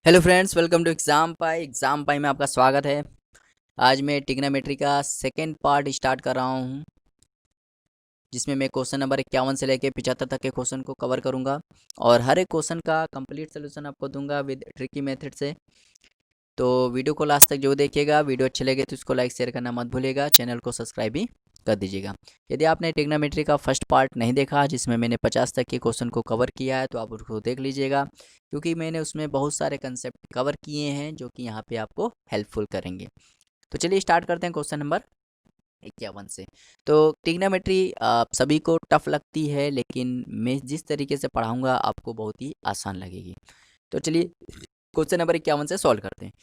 Hello friends, welcome to exam pie में आपका स्वागत है। आज मैं ट्रिग्नोमेट्री का सेकेंड पार्ट स्टार्ट कर रहा हूँ, जिसमें मैं क्वेश्चन नंबर 51 से लेके 75 तक के क्वेश्चन को कवर करूँगा और हर एक क्वेश्चन का कंप्लीट सोल्यूशन आपको दूंगा विद ट्रिकी मेथड से। तो वीडियो को लास्ट तक जो देखिएगा, वीडियो अच्छे लगे तो उसको लाइक शेयर करना मत भूलिएगा, चैनल को सब्सक्राइब भी कर दीजिएगा। यदि आपने ट्रिग्नोमेट्री का फर्स्ट पार्ट नहीं देखा, जिसमें मैंने 50 तक के क्वेश्चन को कवर किया है, तो आप उसको देख लीजिएगा, क्योंकि मैंने उसमें बहुत सारे कंसेप्ट कवर किए हैं जो कि यहाँ पे आपको हेल्पफुल करेंगे। तो चलिए स्टार्ट करते हैं क्वेश्चन नंबर 51 से। तो ट्रिग्नोमेट्री सभी को टफ लगती है, लेकिन मैं जिस तरीके से पढ़ाऊँगा आपको बहुत ही आसान लगेगी। तो चलिए क्वेश्चन नंबर 51 से सॉल्व करते हैं।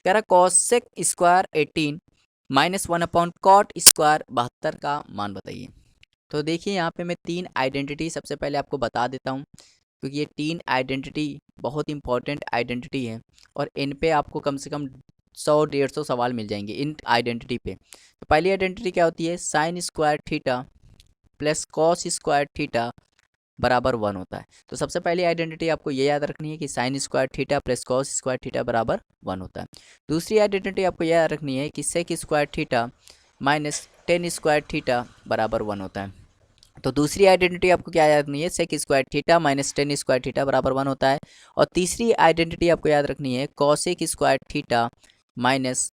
कह रहा कॉसेक स्क्वायर 18 -1 कॉट स्क्वायर 72 का मान बताइए। तो देखिए यहाँ पे मैं तीन आइडेंटिटी सबसे पहले आपको बता देता हूँ, क्योंकि ये तीन आइडेंटिटी बहुत इंपॉर्टेंट आइडेंटिटी है और इन पे आपको कम से कम 100-150 सवाल मिल जाएंगे इन आइडेंटिटी पे। तो पहली आइडेंटिटी क्या होती है? Sine square theta plus cos square theta बराबर 1 होता है। तो सबसे पहली आइडेंटिटी आपको ये याद रखनी है कि sign square theta plus cos square theta बराबर 1 होता है। दूसरी आइडेंटिटी आपको ये याद रखनी है कि sec square theta minus tan square theta बराबर 1 होता है। तो दूसरी आइडेंटिटी आपको क्या याद रखनी है? Sec square theta minus tan square theta बराबर 1 होता है। और तीसरी आइडेंटिटी आपको याद रखनी है cosec square theta minus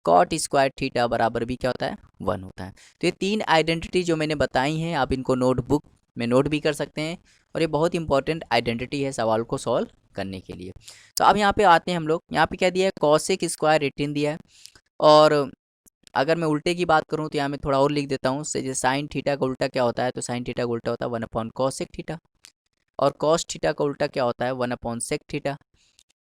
cot square theta बराबर भी क्या होता है? 1 होता है। तो ये तीन आइडेंटिटी जो मैंने बताई हैं, आप इनको नोटबुक में नोट भी कर सकते हैं और ये बहुत इंपॉर्टेंट आइडेंटिटी है सवाल को सॉल्व करने के लिए। तो अब यहाँ पे आते हैं हम लोग। यहाँ पे क्या दिया है? कॉसेक स्क्वायर 18 दिया है। और अगर मैं उल्टे की बात करूँ तो यहाँ मैं थोड़ा और लिख देता हूँ। जैसे साइन थीटा का उल्टा क्या होता है? तो साइन थीटा का उल्टा होता है 1/कॉसेक थीटा। और कॉस थीटा का उल्टा क्या होता है? 1/सेक थीटा।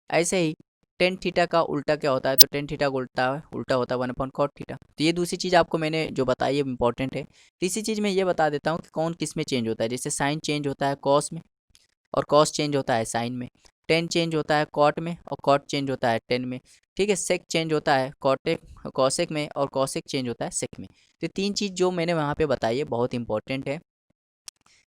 ऐसे ही टेन थीटा का उल्टा क्या होता है? तो टेन थीटा का उल्टा उल्टा होता है 1/कॉट थीटा। तो ये दूसरी चीज़ आपको मैंने जो बताई है इंपॉर्टेंट है। तीसरी चीज़ मैं ये बता देता हूँ कि कौन किस में चेंज होता है। जैसे साइन चेंज होता है कॉस में और कॉस चेंज होता है साइन में। टेन चेंज होता है कॉट में और कॉट चेंज होता है टेन में। ठीक है। सेक चेंज होता है कॉटेक कॉसेक में और कॉसेक चेंज होता है सेक में। तो तीन चीज़ जो मैंने वहाँ पे बताई है बहुत इंपॉर्टेंट है।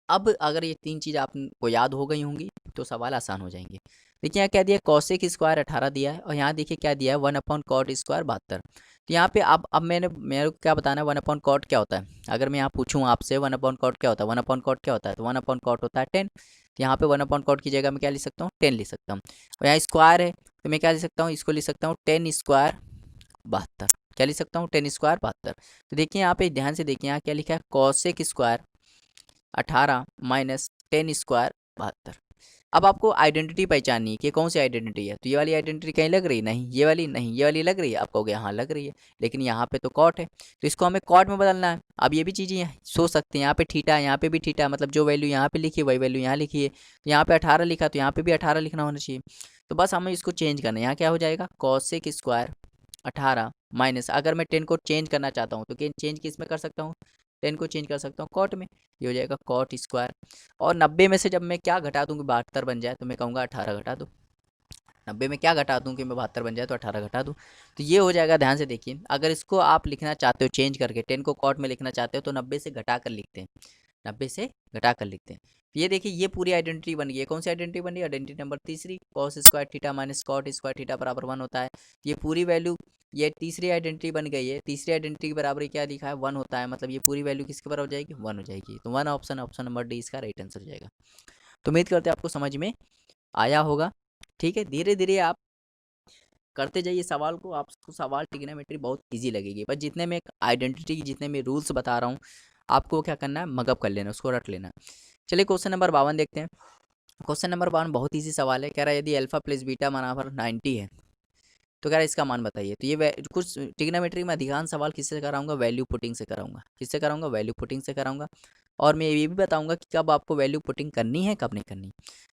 अब अगर ये तीन चीज़ आपको याद हो गई होंगी तो सवाल आसान हो जाएंगे। देखिए यहाँ क्या दिया है? कॉसेक स्क्वायर 18 दिया है और यहाँ देखिए क्या दिया है? 1/कॉट स्क्वायर 72। तो यहाँ पे अब मैंने मेरे को क्या बताना है? 1/कॉट क्या होता है? अगर मैं यहाँ पूछूँ आपसे 1/कॉट क्या होता है, 1/कॉट क्या होता है, तो 1/कॉट होता है 10। तो यहाँ पे 1/कॉट की जगह मैं क्या लिख सकता हूँ? 10 लिख सकता हूँ। और यहाँ स्क्वायर है तो मैं क्या लिख सकता हूँ? इसको लिख सकता हूँ 10 स्क्वायर 72। क्या लिख सकता हूँ? 10 स्क्वायर 72। तो देखिए यहाँ पे ध्यान से देखिए, यहाँ क्या लिखा है? Cosec square 18 minus 10 square 72। अब आपको आइडेंटिटी पहचाननी है कि कौन सी आइडेंटिटी है। तो ये वाली आइडेंटिटी कहीं लग रही है? नहीं। ये वाली नहीं। ये वाली लग रही है? आप कहोगे हाँ लग रही है, लेकिन यहाँ पे तो कॉट है, तो इसको हमें कॉट में बदलना है। अब ये भी चीज़ें सोच सकते हैं, यहाँ पे थीटा है, यहाँ पे भी थीटा, मतलब जो वैल्यू यहाँ पे लिखी है वही वैल्यू यहाँ लिखी है। तो यहाँ पे 18 लिखा तो यहाँ पे भी 18 लिखना होना चाहिए। तो बस हमें इसको चेंज करना है। यहाँ क्या हो जाएगा? कॉसेक स्क्वायर 18 माइनस, अगर मैं 10 को चेंज करना चाहता हूँ तो चेंज किस में कर सकता हूँ? 10 को चेंज कर सकता हूँ कॉट में। ये हो जाएगा कॉट स्क्वायर। और 90 में से जब मैं क्या घटा दूँ कि 72 बन जाए, तो मैं कहूँगा 18 घटा दो। 90 में क्या घटा दूँ कि मैं 72 बन जाए, तो 18 घटा दूँ। तो ये हो जाएगा। ध्यान से देखिए, अगर इसको आप लिखना चाहते हो चेंज करके, 10 को कॉट में लिखना चाहते हो तो 90 से घटा कर लिखते हैं। 90 से घटा कर लिखते हैं। तो ये देखिए, ये पूरी आइडेंटिटी बन गई है। कौन सी आइडेंटिटी बन गई? आइडेंटिटी नंबर तीसरी, cos square theta minus cot square theta बराबर 1 होता है। ये पूरी वैल्यू, ये तीसरी आइडेंटिटी बन गई है। तीसरी आइडेंटिटी के बराबर क्या लिखा है? 1 होता है, मतलब ये पूरी वैल्यू किसके बराबर हो जाएगी? 1 हो जाएगी। तो one option, option number D इसका राइट आंसर हो जाएगा। तो उम्मीद करते हैं आपको समझ में आया होगा। ठीक है, धीरे धीरे आप करते जाइए सवाल को, आपको सवाल ट्रिग्नोमेट्री बहुत इजी लगेगी। पर जितने में आइडेंटिटी की जितने में रूल्स बता रहा हूँ, आपको क्या करना है? मगअप कर लेना, उसको रट लेना। चलिए क्वेश्चन नंबर 52 देखते हैं। क्वेश्चन नंबर 52 बहुत इजी सवाल है। कह रहा है यदि अल्फा प्लस बीटा बराबर 90 है तो कह रहा है इसका मान बताइए। तो ये कुछ ट्रिग्नोमेट्री में अधिकांश सवाल किससे कराऊंगा? वैल्यू पुटिंग से कराऊंगा। किससे कराऊंगा? वैल्यू पुटिंग से कराऊंगा। और मैं ये भी बताऊंगा कि कब आपको वैल्यू पुटिंग करनी है, कब नहीं करनी।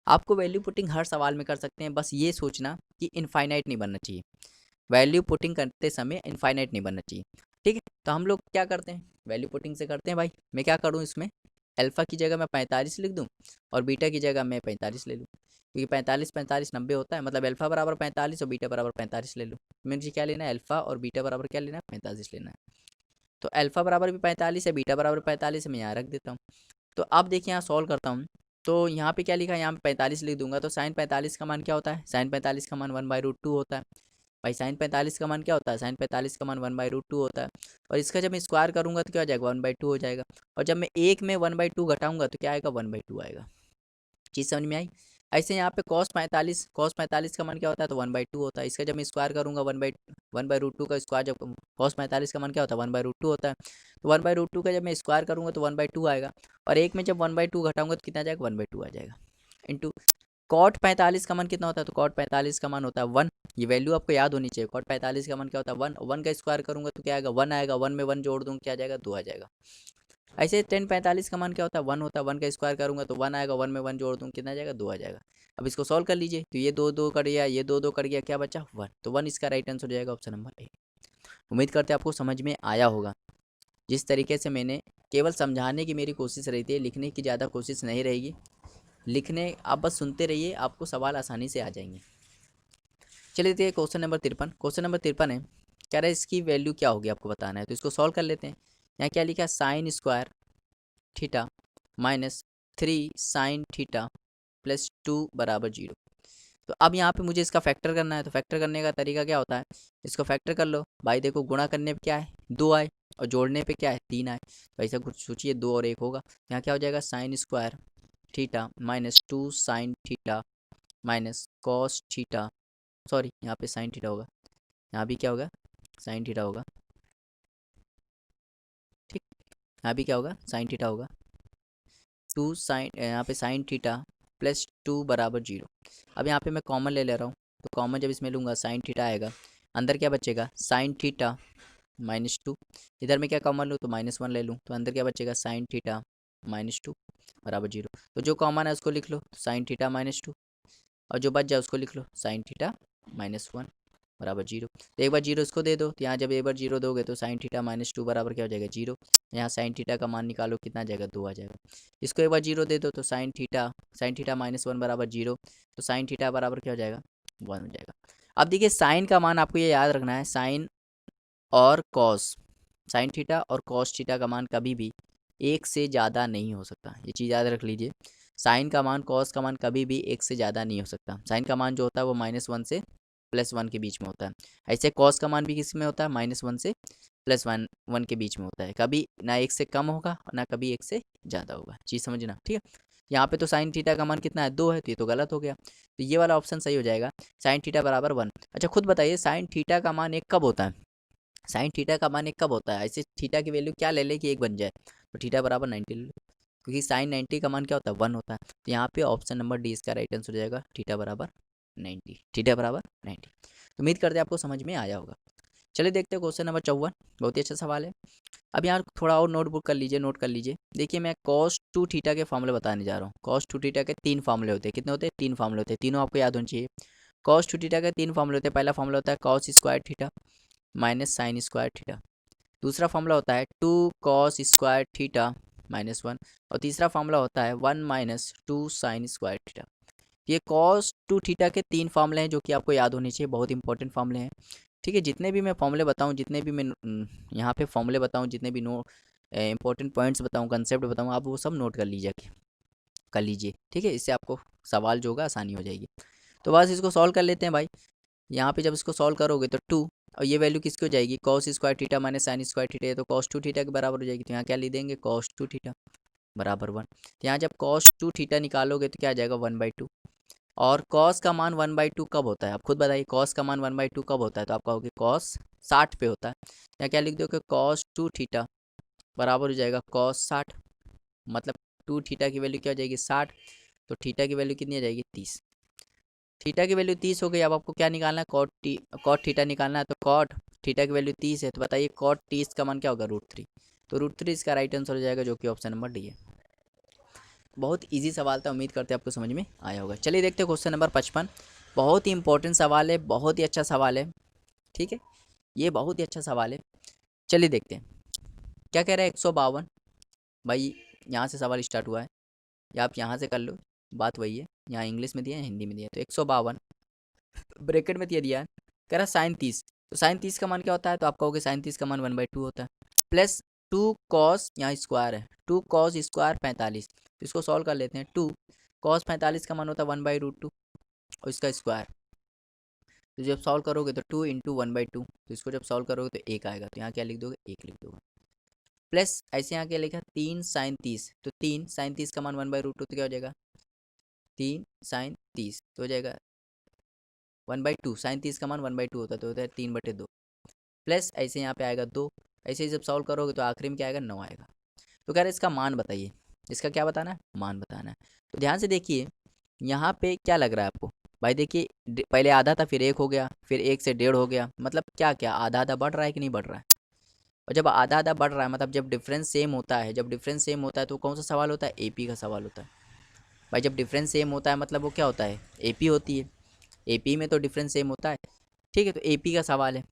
आपको वैल्यू पुटिंग हर सवाल में कर सकते हैं, बस ये सोचना कि इनफाइनाइट नहीं बनना चाहिए। वैल्यू पुटिंग करते समय इनफाइनाइट नहीं बनना चाहिए। ठीक है। तो हम लोग क्या करते हैं? वैल्यू पुटिंग से करते हैं भाई। मैं क्या करूँ इसमें? अल्फ़ा की जगह मैं 45 लिख दूँ और बीटा की जगह मैं 45 ले लूँ, क्योंकि 45 45 90 होता है, मतलब अल्फ़ा बराबर 45 और बीटा बराबर 45 ले लूँ। मुझे क्या लेना है? अल्फ़ा और बीटा बराबर क्या लेना है? 45 लेना है। तो अल्फ़ा बराबर भी 45 है, बीटा बराबर 45 है, मैं यहाँ रख देता हूँ। तो अब देखिए यहाँ सॉल्व करता हूँ। तो यहाँ पे क्या लिखा है, यहाँ पे 45 लिख दूंगा। तो साइन 45 का मान क्या होता है, साइन 45 का मान 1/√2 होता है। भाई साइन 45 का मान क्या होता है, साइन 45 का मान 1/√2 होता है। और इसका जब मैं स्क्वायर करूंगा तो क्या हो जाएगा, 1/2 हो जाएगा। और जब मैं एक में 1/2 घटाऊंगा तो क्या आएगा, 1/2 आएगा। चीज़ समझ में आई। ऐसे यहाँ पे cos 45 का मान क्या होता है, तो 1/2 होता है। इसका जब मैं स्क्वायर करूंगा 1/√2 का स्क्वायर, जब cos 45 का मान क्या होता है, 1/√2 होता है। तो 1/√2 का जब मैं स्क्वायर करूंगा तो 1/2 आएगा। और एक में जब 1/2 घटाऊंगा तो कितना आ जाएगा, 1/2 आ जाएगा। इंटू कॉट 45 का मान कितना होता है, तो कॉट 45 का मान होता है 1। ये वैल्यू आपको याद होनी चाहिए। कॉट 45 का मान क्या होता है, 1। 1 का स्क्वायर करूंगा तो क्या आएगा, 1 आएगा। 1 में 1 जोड़ दूँ क्या आ जाएगा, 2 आ जाएगा। ऐसे टेन 45 का मान क्या होता है, 1 होता है। 1 का स्क्वायर करूंगा तो 1 आएगा। 1 में 1 जोड़ दूँ कितना आ जाएगा, 2 आ जाएगा। अब इसको सॉल्व कर लीजिए। तो ये दो दो कट गया, ये दो दो कट गया, क्या बचा, 1। तो 1 इसका राइट आंसर हो जाएगा, ऑप्शन नंबर ए। उम्मीद करते हैं आपको समझ में आया होगा। जिस तरीके से मैंने केवल समझाने की मेरी कोशिश रही थी, लिखने की ज़्यादा कोशिश नहीं रहेगी। लिखने आप बस सुनते रहिए, आपको सवाल आसानी से आ जाएंगे। चलिए देखिए क्वेश्चन नंबर 53। क्वेश्चन नंबर 53 है, कह रहा है इसकी वैल्यू क्या होगी आपको बताना है। तो इसको सॉल्व कर लेते हैं। यहाँ क्या लिखा है, sine square theta minus 3 sign theta plus 2 बराबर 0। तो अब यहाँ पे मुझे इसका फैक्टर करना है। तो फैक्टर करने का तरीका क्या होता है, इसको फैक्टर कर लो। भाई देखो, गुणा करने पे क्या है, 2 आए, और जोड़ने पे क्या है, 3 आए। तो ऐसा कुछ सोचिए, 2 और 1 होगा। यहाँ क्या हो जाएगा, sign square theta minus 2 sign theta minus cos theta, sorry यहाँ पे साइन थीटा होगा, यहाँ भी क्या होगा, साइन थीटा होगा। ठीक, यहाँ भी क्या होगा, साइन थीटा होगा। 2 साइन, यहाँ पे साइन थीटा प्लस 2 बराबर 0। अब यहाँ पे मैं कॉमन ले रहा हूँ। तो कॉमन जब इसमें लूँगा साइन थीटा आएगा, अंदर क्या बचेगा, साइन थीटा -2। इधर में क्या कॉमन लूँ, तो -1 ले लूँ, तो अंदर क्या बचेगा, साइन थीटा -2 बराबर 0। तो जो कॉमन है उसको लिख लो, साइन थीटा -2, और जो बच जाए उसको लिख लो, साइन थीटा -1 बराबर 0। तो एक बार 0 इसको दे दो। तो यहाँ जब एक बार 0 दोगे तो साइन थीटा -2 बराबर क्या हो जाएगा, 0। यहाँ साइन थीटा का मान निकालो, कितना आ जाएगा, 2 आ जाएगा। इसको एक बार 0 दे दो तो साइन थीटा -1 बराबर 0। तो साइन थीटा बराबर क्या हो जाएगा, 1 हो जाएगा। अब देखिए साइन का मान आपको ये याद रखना है, साइन और कॉस, साइन थीटा और कॉस थीटा का मान कभी भी एक से ज़्यादा नहीं हो सकता। ये चीज़ याद रख लीजिए। साइन का मान, कॉस का मान कभी भी एक से ज़्यादा नहीं हो सकता। साइन का मान जो होता है वो -1 से +1 के बीच में होता है। ऐसे कॉस का मान भी किस में होता है, -1 से +1 के बीच में होता है। कभी ना एक से कम होगा और ना कभी एक से ज़्यादा होगा। चीज़ समझना, ठीक है। यहाँ पे तो साइन थीटा का मान कितना है, 2 है, तो ये तो गलत हो गया। तो ये वाला ऑप्शन सही हो जाएगा, साइन थीटा बराबर 1। अच्छा खुद बताइए, साइन थीटा का मान एक कब होता है, साइन थीटा का मान एक कब होता है। ऐसे थीटा की वैल्यू क्या ले ले कि एक बन जाए, तो थीटा बराबर 90 ले लो, क्योंकि साइन 90 का मान क्या होता है, 1 होता है। तो यहाँ पे ऑप्शन नंबर डी इसका राइट आंसर हो जाएगा, थीटा बराबर 90। थीटा बराबर 90। तो उम्मीद करते हैं आपको समझ में आया होगा। चलिए देखते हैं क्वेश्चन नंबर 54। बहुत ही अच्छा सवाल है। अब यहाँ थोड़ा और नोटबुक कर लीजिए, नोट कर लीजिए। देखिए मैं cos 2 थीटा के फॉर्मूले बताने जा रहा हूँ। cos 2 थीटा के 3 फॉर्मूले होते हैं। कितने होते हैं, 3 फॉर्मूले होते हैं। तीनों आपको याद होने चाहिए। cos 2 थीटा के 3 फॉर्मूले होते हैं। पहला फॉर्मूला होता है cos square theta minus sign square theta. दूसरा फॉर्मूला होता है 2 cos स्क्वायर थीटा -1। और तीसरा फॉर्मूला होता है 1 माइनस 2 साइन स्क्वायर थीटा। ये cos 2 थीटा के 3 फॉर्मूले हैं जो कि आपको याद होने चाहिए। बहुत इंपॉर्टेंट फॉर्मूले हैं, ठीक है। जितने भी मैं फॉर्मूले बताऊं, जितने भी मैं यहाँ पे फॉर्मूले बताऊं, जितने भी इंपॉर्टेंट पॉइंट्स बताऊं, कंसेप्ट बताऊं, आप वो सब नोट कर लीजिए, ठीक है। इससे आपको सवाल जो होगा आसानी हो जाएगी। तो बस इसको सॉल्व कर लेते हैं भाई। यहाँ पे जब इसको सॉल्व करोगे तो 2, और ये वैल्यू किसकी हो जाएगी, cos square theta minus sign square theta है, तो cos 2 थीटा के बराबर हो जाएगी। तो यहाँ क्या लिख देंगे, cos 2 थीटा बराबर 1। तो यहाँ जब cos 2 थीटा निकालोगे तो क्या आ जाएगा, 1/2। और cos का मान 1/2 कब होता है, आप खुद बताइए, cos का मान 1/2 कब होता है। तो आप कहोगे cos 60 पे होता है। यहाँ क्या लिख दोगे, cos 2 थीटा बराबर हो जाएगा cos 60, मतलब 2 थीटा की वैल्यू क्या हो जाएगी, 60। तो थीटा की वैल्यू कितनी आ जाएगी, 30। थीटा की वैल्यू 30 हो गई। अब आपको क्या निकालना है, कॉट थीटा निकालना है। तो कॉट थीटा की वैल्यू 30 है, तो बताइए कॉट 30 का मान क्या होगा, √3। तो √3 इसका राइट आंसर हो जाएगा, जो कि ऑप्शन नंबर डी है। बहुत इजी सवाल था, उम्मीद करते हैं आपको समझ में आया होगा। चलिए देखते हैं क्वेश्चन नंबर 55। बहुत ही इंपॉर्टेंट सवाल है, बहुत ही अच्छा सवाल है, ठीक है। ये बहुत ही अच्छा सवाल है। चलिए देखते हैं क्या कह रहा है, 152। भाई यहाँ से सवाल स्टार्ट हुआ है, या आप यहाँ से कर लो, बात वही है। यहाँ इंग्लिश में दिया है, हिंदी में दिया है। तो 152 ब्रैकेट में दिया है, कह रहा साइन 30। तो साइन 30 का मान क्या होता है, तो आप कहोगे साइन 30 का मान 1/2 होता है, प्लस टू कॉस, यहाँ स्क्वायर है, टू कॉस स्क्वायर 45, तो इसको सॉल्व कर लेते हैं। टू कॉस 45 का मान होता है 1/√2 और इसका स्क्वायर, तो जब सॉल्व करोगे तो 2 इंटू 1/2, तो इसको जब सॉल्व करोगे तो एक आएगा, तो यहाँ क्या लिख दोगे, एक लिख दोगे। प्लस ऐसे यहाँ क्या लिखा, 3 sin 30, तो 3 sin 30 का मान 1/√2, तो क्या हो जाएगा 3 sin 30, तो हो जाएगा 1/2, sin 30 का मान 1/2 होता है, तो होता है 3/2। प्लस ऐसे यहाँ पे आएगा 2, ऐसे ही जब सॉल्व करोगे तो आखिरी में क्या आएगा, 9 आएगा। तो कह रहे इसका मान बताइए, इसका क्या बताना है, मान बताना है। तो ध्यान से देखिए यहाँ पे क्या लग रहा है आपको भाई, देखिए पहले आधा था, फिर एक हो गया, फिर एक से डेढ़ हो गया, मतलब क्या क्या आधा आधा बढ़ रहा है कि नहीं बढ़ रहा है। और जब आधा आधा बढ़ रहा है मतलब जब डिफरेंस सेम होता है, जब डिफरेंस सेम होता है तो कौन सा सवाल होता है, एपी का सवाल होता है भाई। जब डिफरेंस सेम होता है मतलब वो क्या होता है, एपी होती है, एपी में तो डिफरेंस सेम होता है। ठीक है, तो एपी का सवाल है,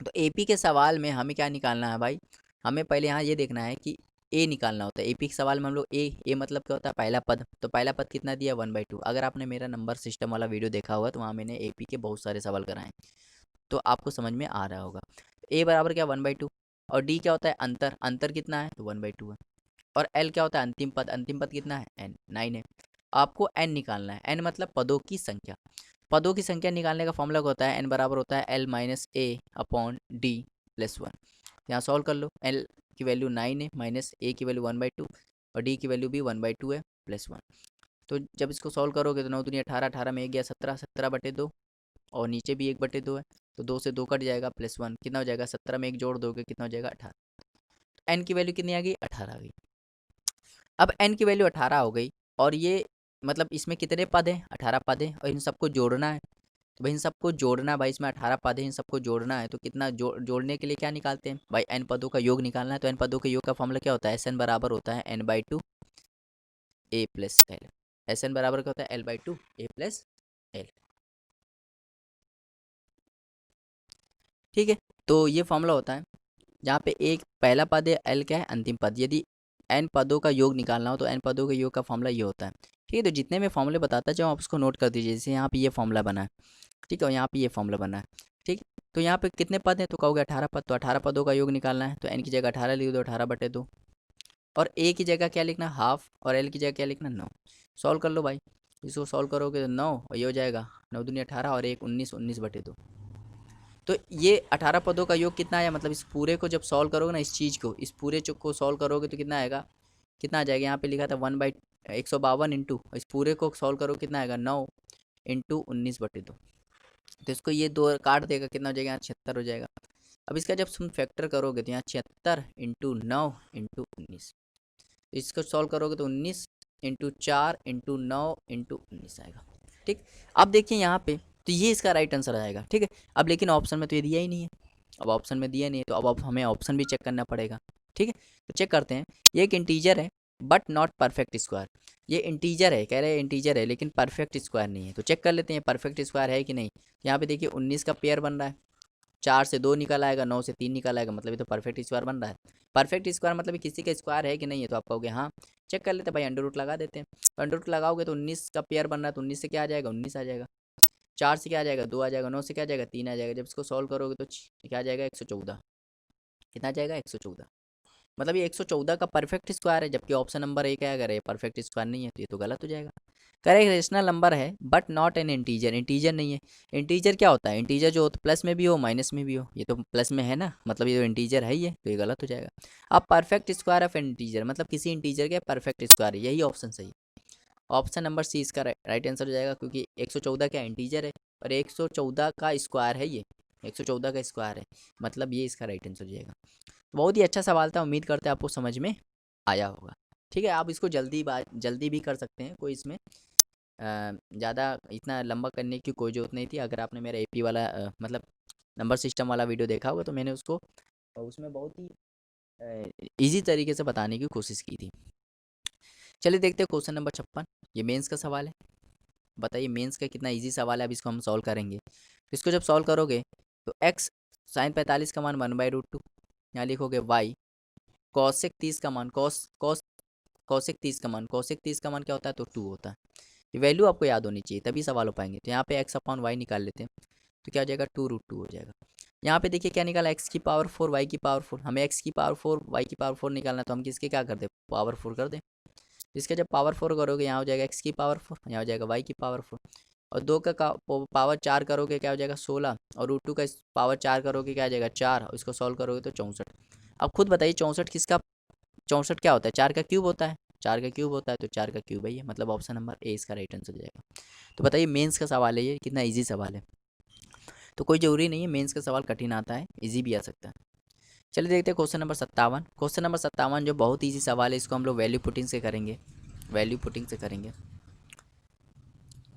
तो एपी के सवाल में हमें क्या निकालना है भाई, हमें पहले यहाँ ये देखना है कि ए निकालना होता है। एपी के सवाल में हम लोग ए मतलब क्या होता है, पहला पद, तो पहला पद कितना दिया, 1/2। अगर आपने मेरा नंबर सिस्टम वाला वीडियो देखा हुआ तो वहाँ मैंने एपी के बहुत सारे सवाल कराए, तो आपको समझ में आ रहा होगा। ए बराबर क्या, 1/2, और डी क्या होता है, अंतर, अंतर कितना है, तो 1/2 है। और एल क्या होता है, अंतिम पद, अंतिम पद कितना है, एन, 9 है। आपको एन निकालना है, एन मतलब पदों की संख्या। पदों की संख्या निकालने का फॉर्मूला क्या होता है, एन बराबर होता है एल माइनस ए अपॉन डी प्लस 1। यहाँ सॉल्व कर लो, एल की वैल्यू 9 है, माइनस ए की वैल्यू 1/2 और डी की वैल्यू भी 1/2 है, प्लस 1। तो जब इसको सॉल्व करोगे तो 9 दूनी 18, 18 में एक गया 17, 17/2, और नीचे भी 1/2 है, तो 2 से 2 कट जाएगा, प्लस 1 कितना हो जाएगा, 17 में एक जोड़ दोगे कितना हो जाएगा, 18। एन की वैल्यू कितनी आ गई, 18 आ गई। अब एन की वैल्यू 18 हो गई, और ये मतलब इसमें कितने पद हैं, 18 पद हैं, और इन सबको जोड़ना है। तो भाई इन सबको जोड़ना है भाई, इसमें 18 पद हैं, इन सबको जोड़ना है, तो कितना जोड़ने के लिए क्या निकालते हैं भाई, एन पदों का योग निकालना है। तो एन पदों के योग का फॉर्मूला क्या होता है, एस एन बराबर होता है n/2 ए प्लस एल। एस एन बराबर क्या होता है, l/2 ए प्लस एल। ठीक है, तो ये फॉर्मूला होता है जहाँ पे एक पहला पद है, एल क्या है, अंतिम पद। यदि एन पदों का योग निकालना हो तो एन पदों के योग का फॉर्मूला ये होता है। ठीक है, तो जितने में फॉर्मूले बताता जाऊँ आप उसको नोट कर दीजिए। जैसे यहाँ पे ये फॉर्मूला बना है, ठीक है, और यहाँ पे ये फॉर्मूला बना है। ठीक है, तो यहाँ पे कितने पद हैं, तो कहोगे 18 पद, तो 18 पदों का योग निकालना है, तो एन की जगह 18 लिख दो, 18/2। और ए की जगह क्या लिखना, हाफ, और एल की जगह क्या लिखना, 9। सॉल्व कर लो भाई, इसको सॉल्व करोगे तो 9, और ये हो जाएगा 9 दूनी 18 और एक 19, 19/2। तो ये 18 पदों का योग कितना आया, मतलब इस पूरे को जब सॉल्व करोगे ना, इस चीज़ को, इस पूरे चुक को सॉल्व करोगे तो कितना आएगा, कितना आ जाएगा, यहाँ पे लिखा था 1/152 इंटू, इस पूरे को सॉल्व करो कितना आएगा, 9 इंटू 19/2। तो इसको ये दो काट देगा, कितना हो जाएगा, यहाँ 76 हो जाएगा। अब इसका जब तुम फैक्टर करोगे तो यहाँ 76 इंटू 9 इंटू 19, इसको सॉल्व करोगे तो 19 इंटू 4 इंटू 9 इंटू 19 आएगा। ठीक, अब देखिए यहाँ पे, तो ये इसका राइट आंसर आएगा। ठीक है, अब लेकिन ऑप्शन में तो ये दिया ही नहीं है, अब ऑप्शन में दिया नहीं है, तो अब हमें ऑप्शन भी चेक करना पड़ेगा। ठीक है, तो चेक करते हैं। ये एक इंटीजर है बट नॉट परफेक्ट स्क्वायर, ये इंटीजर है, कह रहे हैं इंटीजर है लेकिन परफेक्ट स्क्वायर नहीं है, तो चेक कर लेते हैं परफेक्ट स्क्वायर है कि नहीं। यहाँ पे देखिए 19 का पेयर बन रहा है, 4 से 2 निकल आएगा, 9 से 3 निकल आएगा, मतलब ये तो परफेक्ट स्क्वायर बन रहा है। परफेक्ट स्क्वायर मतलब किसी का स्क्वायर है कि नहीं है, तो आप कहोगे हाँ। चेक कर लेते हैं भाई, अंडर रूट लगा देते हैं। तो अंडर रूट लगाओगे तो 19 का पेयर बन रहा है, तो 19 से क्या आ जाएगा, 19 आ जाएगा। 4 से क्या आ जाएगा, 2 आ जाएगा। 9 से क्या आ जाएगा, 3 आ जाएगा। जब इसको सॉल्व करोगे तो क्या आ जाएगा, 114। कितना आ जाएगा, 114। मतलब ये 114 का परफेक्ट स्क्वायर है, जबकि ऑप्शन नंबर ए क्या है, अगर ये परफेक्ट स्क्वायर नहीं है तो ये तो गलत हो जाएगा। करेक्ट रेशनल नंबर है but not an integer, integer नहीं है। इंटीजर क्या होता है, इंटीजर जो होता है प्लस में भी हो माइनस में भी हो, ये तो प्लस में है ना, मतलब ये तो इंटीजर है, ये तो ये गलत हो जाएगा। अब परफेक्ट स्क्वायर ऑफ इंटीजर मतलब किसी इंटीजर के परफेक्ट स्क्वायर, यही ऑप्शन सही है। ऑप्शन नंबर सी इसका राइट आंसर हो जाएगा, क्योंकि 114 क्या इंटीजर है और 114 का स्क्वायर है, ये 114 का स्क्वायर है, मतलब ये इसका राइट आंसर हो जाएगा। बहुत ही अच्छा सवाल था, उम्मीद करते हैं आपको समझ में आया होगा। ठीक है, आप इसको जल्दी भी कर सकते हैं, कोई इसमें ज़्यादा इतना लंबा करने की कोई ज़रूरत नहीं थी। अगर आपने मेरा एपी वाला मतलब नंबर सिस्टम वाला वीडियो देखा होगा तो मैंने उसको उसमें बहुत ही इजी तरीके से बताने की कोशिश की थी। चलिए देखते हैं क्वेश्चन नंबर 56, ये मेंस का सवाल है। बताइए मेंस का कितना इजी सवाल है, अब इसको हम सॉल्व करेंगे। इसको जब सॉल्व करोगे तो x साइन 45 का मान 1/√2, यहाँ लिखोगे y कॉसेक 30 का मान, कॉसेक 30 का मान, कॉसेक 30 का मान क्या होता है, तो 2 होता है। ये वैल्यू आपको याद होनी चाहिए तभी सवाल हो पाएंगे। तो यहाँ पे x/y निकाल लेते हैं, तो क्या हो जाएगा, 2√2 हो जाएगा। यहाँ पे देखिए क्या निकाला, एक्स की पावर 4 वाई की पावर 4। हमें एक्स की पावर 4 वाई की पावर 4 निकालना, तो हम किसके क्या कर दे, पावर 4 कर दें। इसके जब पावर 4 करोगे यहाँ हो जाएगा एक्स की पावर 4, यहाँ हो जाएगा वाई की पावर 4। और दो का पावर 4 करोगे क्या हो जाएगा 16, और रूट 2 का पावर 4 करोगे क्या आ जाएगा 4, और इसको सॉल्व करोगे तो 64। अब खुद बताइए 64 किसका, 64 क्या होता है, 4 का क्यूब होता है, 4 का क्यूब होता है, तो 4 का क्यूब है ये, मतलब ऑप्शन नंबर ए इसका राइट आंसर हो जाएगा। तो बताइए मेंस का सवाल है ये, कितना इजी सवाल है। तो कोई ज़रूरी नहीं है मेंस का सवाल कठिन आता है, इजी भी आ सकता है। चलिए देखते हैं क्वेश्चन नंबर 57। क्वेश्चन नंबर 57 जो बहुत इजी सवाल है, इसको हम लोग वैल्यू पुटिंग से करेंगे, वैल्यू पुटिंग से करेंगे।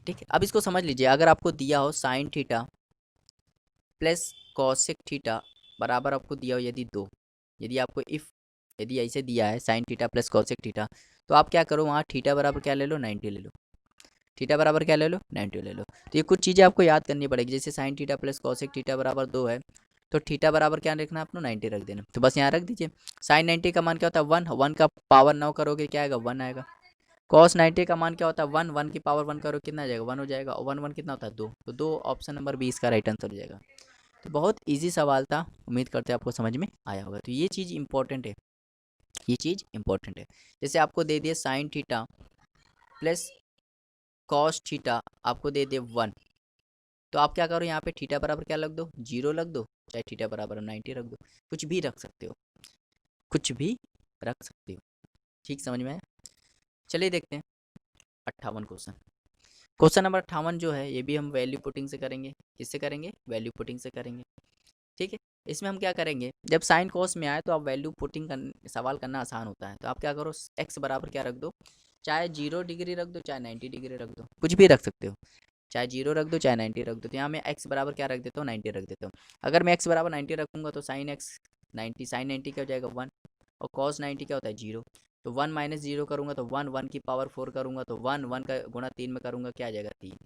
ठीक है, अब इसको समझ लीजिए, अगर आपको दिया हो sign theta plus cosec theta बराबर आपको दिया हो यदि 2, यदि आपको यदि ऐसे दिया है sign theta plus cosec theta, तो आप क्या करो वहाँ थीटा बराबर क्या ले लो 90 ले लो, थीटा बराबर क्या ले लो 90 ले लो। तो ये कुछ चीज़ें आपको याद करनी पड़ेगी, जैसे sign theta plus cosec theta बराबर 2 है, तो थीटा बराबर क्या रखना आपको 90 रख देना। तो बस यहाँ रख दीजिए, साइन 90 का मान क्या होता है 1, 1 का पावर 9 करोगे क्या आएगा 1 आएगा। कॉस 90 का मान क्या होता है 1, 1 की पावर 1 करो कितना आ जाएगा 1 हो जाएगा, और 1 1 कितना होता है 2, तो 2 ऑप्शन नंबर 20 का राइट आंसर हो जाएगा। तो बहुत ईजी सवाल था, उम्मीद करते हैं आपको समझ में आया होगा। तो ये चीज़ इंपॉर्टेंट है, ये चीज़ इंपॉर्टेंट है। जैसे आपको दे दिए sign theta plus cos theta, आपको दे दिए 1, तो आप क्या करो यहाँ पे थीटा बराबर क्या रख दो 0 रख दो, चाहे थीटा बराबर 90 रख दो, कुछ भी रख सकते हो, कुछ भी रख सकते हो। ठीक समझ में आया। चलिए देखते हैं 58 क्वेश्चन। क्वेश्चन नंबर 58 जो है ये भी हम वैल्यू पुटिंग से करेंगे। किससे करेंगे, वैल्यू पुटिंग से करेंगे। ठीक है, इसमें हम क्या करेंगे, जब साइन कॉस में आए तो आप वैल्यू पुटिंग सवाल करना आसान होता है। तो आप क्या करो एक्स बराबर क्या रख दो, चाहे 0 डिग्री रख दो चाहे 90 डिग्री रख दो, कुछ भी रख सकते हो, चाहे 0 रख दो चाहे 90 रख दो। तो यहाँ मैं एक्स बराबर क्या रख देता हूँ 90 रख देता हूँ। अगर मैं एक्स बराबर 90 रखूँगा तो साइन एक्स 90, साइन 90 क्या हो जाएगा 1, और कॉस 90 क्या होता है 0, तो 1 माइनस 0 करूँगा तो 1, 1 की पावर 4 करूँगा तो 1, 1 का गुणा 3 में करूँगा क्या आ जाएगा 3।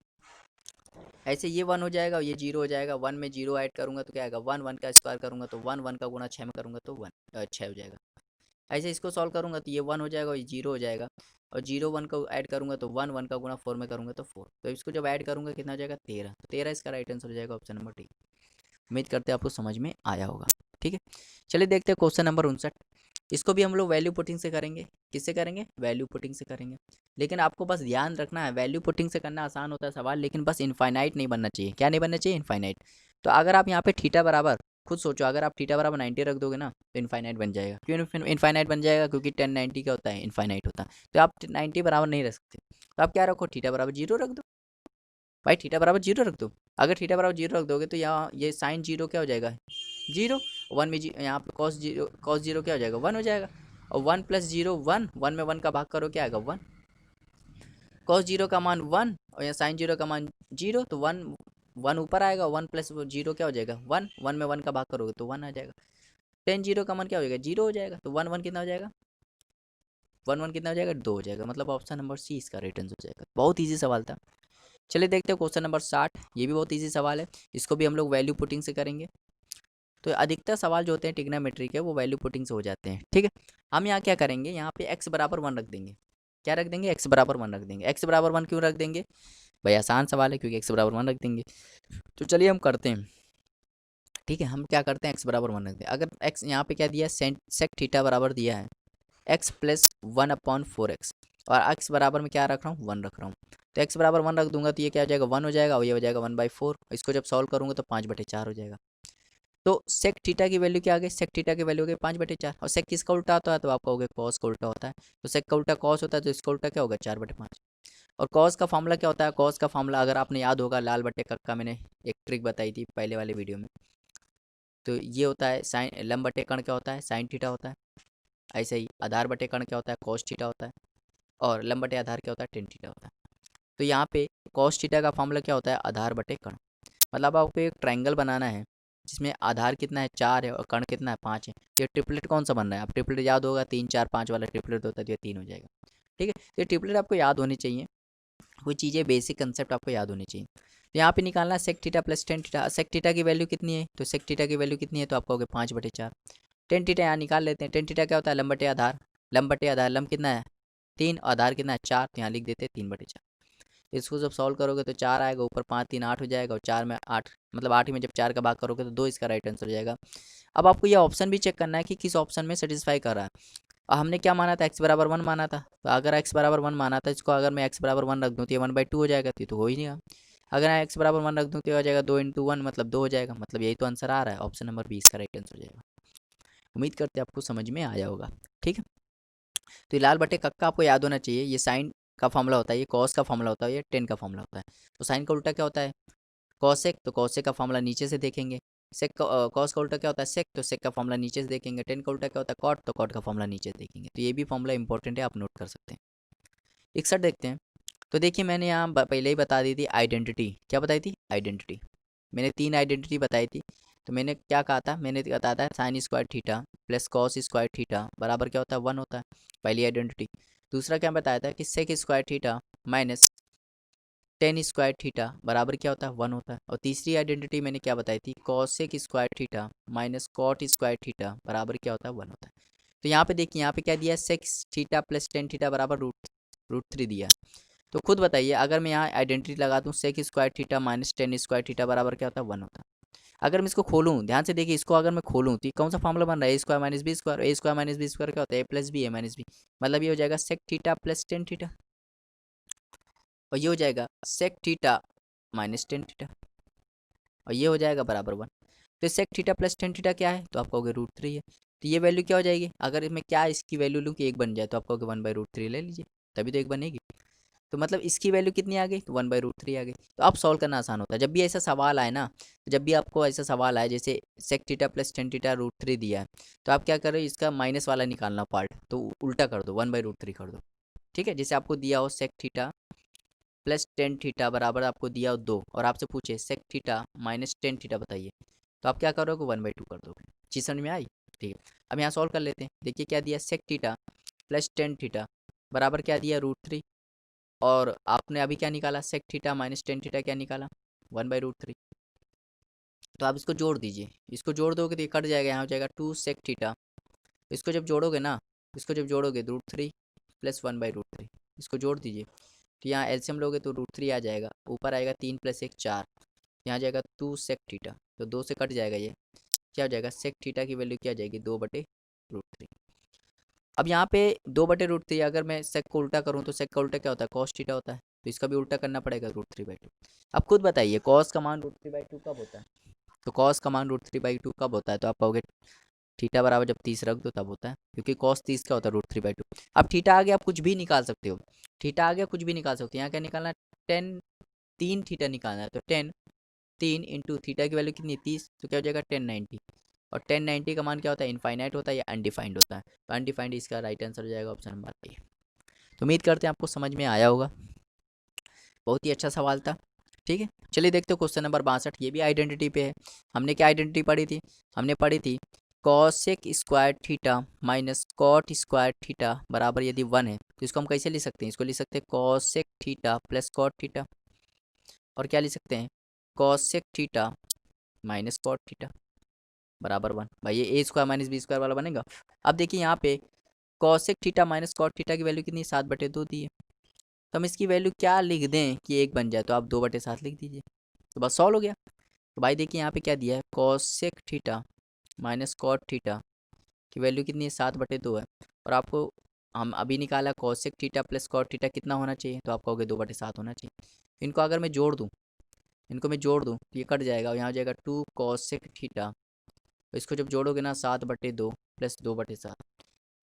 ऐसे ये 1 हो जाएगा और ये 0 हो जाएगा, 1 में 0 ऐड करूँगा तो क्या आएगा 1, 1 का स्क्वायर करूँगा तो 1, 1 का गुणा 6 में करूँगा तो 6 हो जाएगा। ऐसे इसको सॉल्व करूँगा तो ये 1 हो जाएगा और ये 0 हो जाएगा, और 0 1 को ऐड करूँगा तो 1, 1 का गुणा 4 में करूँगा तो 4, तो इसको जब ऐड करूँगा कितना हो जाएगा 13, तो 13 इसका राइट आंसर हो जाएगा ऑप्शन नंबर डी। उम्मीद करते हैं आपको समझ में आया होगा। ठीक है, चलिए देखते हैं क्वेश्चन नंबर 59। इसको भी हम लोग वैल्यू पुटिंग से करेंगे। किससे करेंगे, वैल्यू पुटिंग से करेंगे। लेकिन आपको बस ध्यान रखना है वैल्यू पुटिंग से करना आसान होता है सवाल, लेकिन बस इनफाइनाइट नहीं बनना चाहिए। क्या नहीं बनना चाहिए, इनफाइनाइट। तो अगर आप यहाँ पे थीटा बराबर, खुद सोचो, अगर आप थीटा बराबर 90 रख दोगे ना तो इनफाइनाइट बन जाएगा। क्यों इनफाइनाइट बन जाएगा, क्योंकि 10 90 क्या होता है इनफाइनाइट होता है। तो आप 90 बराबर नहीं रख सकते, तो आप क्या रखो थीटा बराबर 0 रख दो। भाई थीटा बराबर 0 रख दो। अगर थीटा बराबर 0 रख दोगे तो यहाँ ये साइन 0 क्या हो जाएगा 0, 1 में यहाँ पे कॉस 0 क्या हो जाएगा 1 हो जाएगा, और 1 प्लस 0 1, 1 में 1 का भाग करो क्या आएगा 1, कॉस 0 का मान 1 और यहाँ साइन 0 का मान 0, तो 1 1 ऊपर आएगा, 1 प्लस 0 क्या हो जाएगा 1, 1 में 1 का भाग करोगे तो 1 आ जाएगा। 10 0 का मान क्या हो जाएगा 0 हो जाएगा, तो 1 1 कितना हो जाएगा 1 1 कितना हो जाएगा 2 हो जाएगा, मतलब ऑप्शन नंबर सी इसका रिटर्न हो जाएगा। बहुत ईजी सवाल था। चलिए देखते हैं क्वेश्चन नंबर 60। ये भी बहुत ईजी सवाल है, इसको भी हम लोग वैल्यू पुटिंग से करेंगे। तो अधिकतर सवाल जो होते हैं ट्रिग्नोमेट्री के वो वैल्यू पुटिंग से हो जाते हैं। ठीक है, हम यहाँ क्या करेंगे, यहाँ पे x बराबर 1 रख देंगे। क्या रख देंगे, x बराबर 1 रख देंगे। x बराबर 1 क्यों रख देंगे भाई, आसान सवाल है, क्योंकि x बराबर 1 रख देंगे। तो चलिए हम करते हैं। ठीक है, हम क्या करते हैं x बराबर 1 रख दें। अगर x यहाँ पे क्या दिया है सेक थीटा बराबर दिया है x प्लस 1/4x, और x बराबर में क्या रख रहा हूँ 1 रख रहा हूँ। तो x बराबर 1 रख दूंगा तो ये क्या हो जाएगा 1 हो जाएगा, और ये हो जाएगा 1/4। इसको जब सॉल्व करूँगा तो 5/4 हो जाएगा। तो सेक थीटा की वैल्यू क्या आ गई, सेक थीटा की वैल्यू हो गई 5/4, और सेक किसका उल्टा होता है तो आपका हो गया कॉस का उल्टा होता है। तो सेक का उल्टा कॉस होता है, तो इसका उल्टा क्या होगा 4/5। और कॉस का फॉर्मूला क्या होता है, कॉस का फॉर्मूला अगर आपने याद होगा लाल बट्टे कक्का मैंने एक ट्रिक बताई थी पहले वाले वीडियो में, तो ये होता है साइन लंब बटे कण क्या होता है साइन थीटा होता है। ऐसे ही आधार बटे कण क्या होता है कॉस थीटा होता है, और लंब बटे आधार क्या होता है टेन थीटा होता है। तो यहाँ पे कॉस थीटा का फॉर्मूला क्या होता है आधार बटे कण। मतलब आपको एक ट्रायंगल बनाना है जिसमें आधार कितना है 4 है और कण कितना है 5 है। ये ट्रिपलेट कौन सा बन रहा है, आप ट्रिपलेट याद होगा 3 4 5 वाला ट्रिपलेट होता है, तो ये 3 हो जाएगा। ठीक है, तो ये ट्रिपलेट आपको याद होनी चाहिए, कोई चीज़ें बेसिक कंसेप्ट आपको याद होनी चाहिए। तो यहाँ पे निकालना sec theta plus tan theta. Sec theta की वैल्यू कितनी है, तो सेक थीटा की वैल्यू कितनी है तो आपको हो गया 5/4। टेन थीटा यहाँ निकाल लेते हैं। टेन थीटा क्या होता है लंब बटे आधार, लंब बटे आधार, लंब कितना है 3, आधार कितना है 4, तो यहाँ लिख देते हैं 3/4। तो इसको जब सॉल्व करोगे तो 4 आएगा, ऊपर 5 3 8 हो जाएगा, और 4 में 8 मतलब 8 में जब 4 का भाग करोगे तो 2 इसका राइट आंसर हो जाएगा। अब आपको ये ऑप्शन भी चेक करना है कि किस ऑप्शन में सेटिस्फाई कर रहा है। हमने क्या माना था, x बराबर 1 माना था, तो अगर x बराबर 1 माना था, इसको अगर मैं x बराबर 1 रख दूँ तो ये 1/2 हो जाएगा, तो हो ही नहीं। अगर मैं x बराबर 1 रख दूँ तो ये हो जाएगा 2 × 1 मतलब 2 हो जाएगा, मतलब यही तो आंसर आ रहा है, ऑप्शन नंबर बी इसका राइट आंसर हो जाएगा। उम्मीद करते हैं आपको समझ में आया होगा। ठीक है, तो ये लाल बटे कक्का आपको याद होना चाहिए। ये साइन का फॉर्मूला होता है, ये कॉस का फॉर्मूला होता है, ये टेन का फॉर्मूला होता है। तो साइन का उल्टा क्या होता है, कॉसेक, तो कॉसेक का फॉर्मूला नीचे से देखेंगे। सेक कॉस का उल्टा क्या होता है, सेक, तो सेक का फॉर्मूला नीचे से देखेंगे। टेन का उल्टा क्या होता है, कॉट, तो कॉट का फॉर्मूला नीचे से देखेंगे। तो ये भी फॉर्मूला इंपॉर्टेंट है, आप नोट कर सकते हैं। 61 देखते हैं। तो देखिए मैंने यहाँ पहले ही बता दी थी आइडेंटिटी, क्या बताई थी, आइडेंटिटी। मैंने 3 आइडेंटिटी बताई थी। तो मैंने क्या कहा था, मैंने बताया था sign square theta plus cos square theta बराबर क्या होता है, 1 होता है, पहली आइडेंटिटी। दूसरा क्या बताया था कि sec square theta minus tan square theta बराबर क्या होता है, 1 होता है। और तीसरी आइडेंटिटी मैंने क्या बताई थी, cosec square theta minus cot square theta बराबर क्या होता है, 1 होता है। तो यहाँ पे देखिए, यहाँ पे क्या दिया है, sex theta plus tan theta बराबर रूट 3 दिया है। तो खुद बताइए, अगर मैं यहाँ आइडेंटिटी लगा दूँ, sec square theta minus tan square theta बराबर क्या होता है, 1 होता है। अगर मैं इसको खोलूँ, ध्यान से देखिए, इसको अगर मैं खोलूँ तो कौन सा फॉर्मूला बन रहा है, ए square minus B square. A square minus B square क्या होता है, A plus B A minus B, मतलब ये हो जाएगा sec theta plus tan theta, और ये हो जाएगा sec theta minus tan theta, और ये हो जाएगा बराबर 1। तो sec theta plus tan theta क्या है, तो आप कहोगे रूट 3 है। तो ये वैल्यू क्या हो जाएगी, अगर मैं क्या इसकी वैल्यू लूँ कि 1 बन जाए, तो आप कहोगे 1/√3 ले लीजिए, तभी तो 1 बनेगी। तो मतलब इसकी वैल्यू कितनी आ गई, तो 1/√3 आ गई। तो आप सॉल्व करना आसान होता है। जब भी ऐसा सवाल आए ना, जब भी आपको ऐसा सवाल आए जैसे sec theta plus tan theta root 3 दिया है, तो आप क्या करो, इसका माइनस वाला निकालना पार्ट, तो उल्टा कर दो, 1/√3 कर दो। ठीक है, जैसे आपको दिया हो sec theta plus tan theta बराबर आपको दिया हो 2, और आपसे पूछे sec theta minus tan theta बताइए, तो आप क्या करोगे, 1/2 कर दोगे। चीज़ समझ में आई। ठीक है, अब यहाँ सॉल्व कर लेते हैं। देखिए क्या दिया, sec theta plus tan theta बराबर क्या दिया, रूट 3, और आपने अभी क्या निकाला, sec theta minus tan theta क्या निकाला, 1/√3। तो आप इसको जोड़ दीजिए, इसको जोड़ दोगे तो ये कट जाएगा, यहाँ हो जाएगा 2 सेक थीटा। इसको जब जोड़ोगे ना, इसको जब जोड़ोगे रूट 3 प्लस 1/√3, इसको जोड़ दीजिए, तो यहाँ एलसीएम लोगे तो रूट 3 आ जाएगा, ऊपर आएगा 3 + 1 4, यहाँ जाएगा 2 सेक थीटा, तो 2 से कट जाएगा, ये क्या हो जाएगा, सेक थीटा की वैल्यू क्या आ जाएगी, 2/√3। अब यहाँ पे 2/√3, अगर मैं सेक को उल्टा करूँ तो सेक का उल्टा क्या होता है, कॉस थीटा होता है, तो इसका भी उल्टा करना पड़ेगा, √3/2। अब खुद बताइए कॉस का मान √3/2 कब होता है, तो कॉस का मान √3/2 कब होता है, तो आप कहोगे थीटा बराबर जब 30 रख दो तब होता है, क्योंकि कॉस 30 का होता है √3/2। अब थीटा आगे आप कुछ भी निकाल सकते हो, थीटा आगे कुछ भी निकाल सकते हो। यहाँ क्या निकालना है, 3 थीटा निकालना है, तो 3 इंटू थीटा की वैल्यू कितनी, 30, तो क्या हो जाएगा 1090। और 1090 का मान क्या होता है, इनफाइनाइट होता है या अनडिफाइंड होता है, तो अनडिफाइंड इसका राइट आंसर हो जाएगा ऑप्शन नंबर ए। तो उम्मीद करते हैं आपको समझ में आया होगा, बहुत ही अच्छा सवाल था। ठीक है, चलिए देखते हो क्वेश्चन नंबर 62, ये भी आइडेंटिटी पे है। हमने क्या आइडेंटिटी पढ़ी थी, हमने पढ़ी थी cosec square theta minus cot square theta बराबर यदि 1 है, तो इसको हम कैसे लिख सकते हैं, इसको लिख सकते हैं cosec theta plus cot theta, और क्या लिख सकते हैं, cosec theta minus cot theta बराबर 1। भाई ये A square minus B square वाला बनेगा। अब देखिए यहाँ पे cosec theta minus cot theta की वैल्यू कितनी, 7/2 दी है, तो हम इसकी वैल्यू क्या लिख दें कि 1 बन जाए, तो आप 2/7 लिख दीजिए, तो बस सॉल्व हो गया। तो भाई देखिए यहाँ पे क्या दिया है, cosec theta minus cot theta की वैल्यू कितनी है, 7/2 है, और आपको हम अभी निकाला cosec theta plus cot theta कितना होना चाहिए, तो आप कहोगे 2/7 होना चाहिए। इनको अगर मैं जोड़ दूँ, इनको मैं जोड़ दूँ तो ये कट जाएगा, और यहाँ हो जाएगा 2 कॉसेक थीटा, तो इसको जब जोड़ोगे ना 7/2 प्लस 2/7,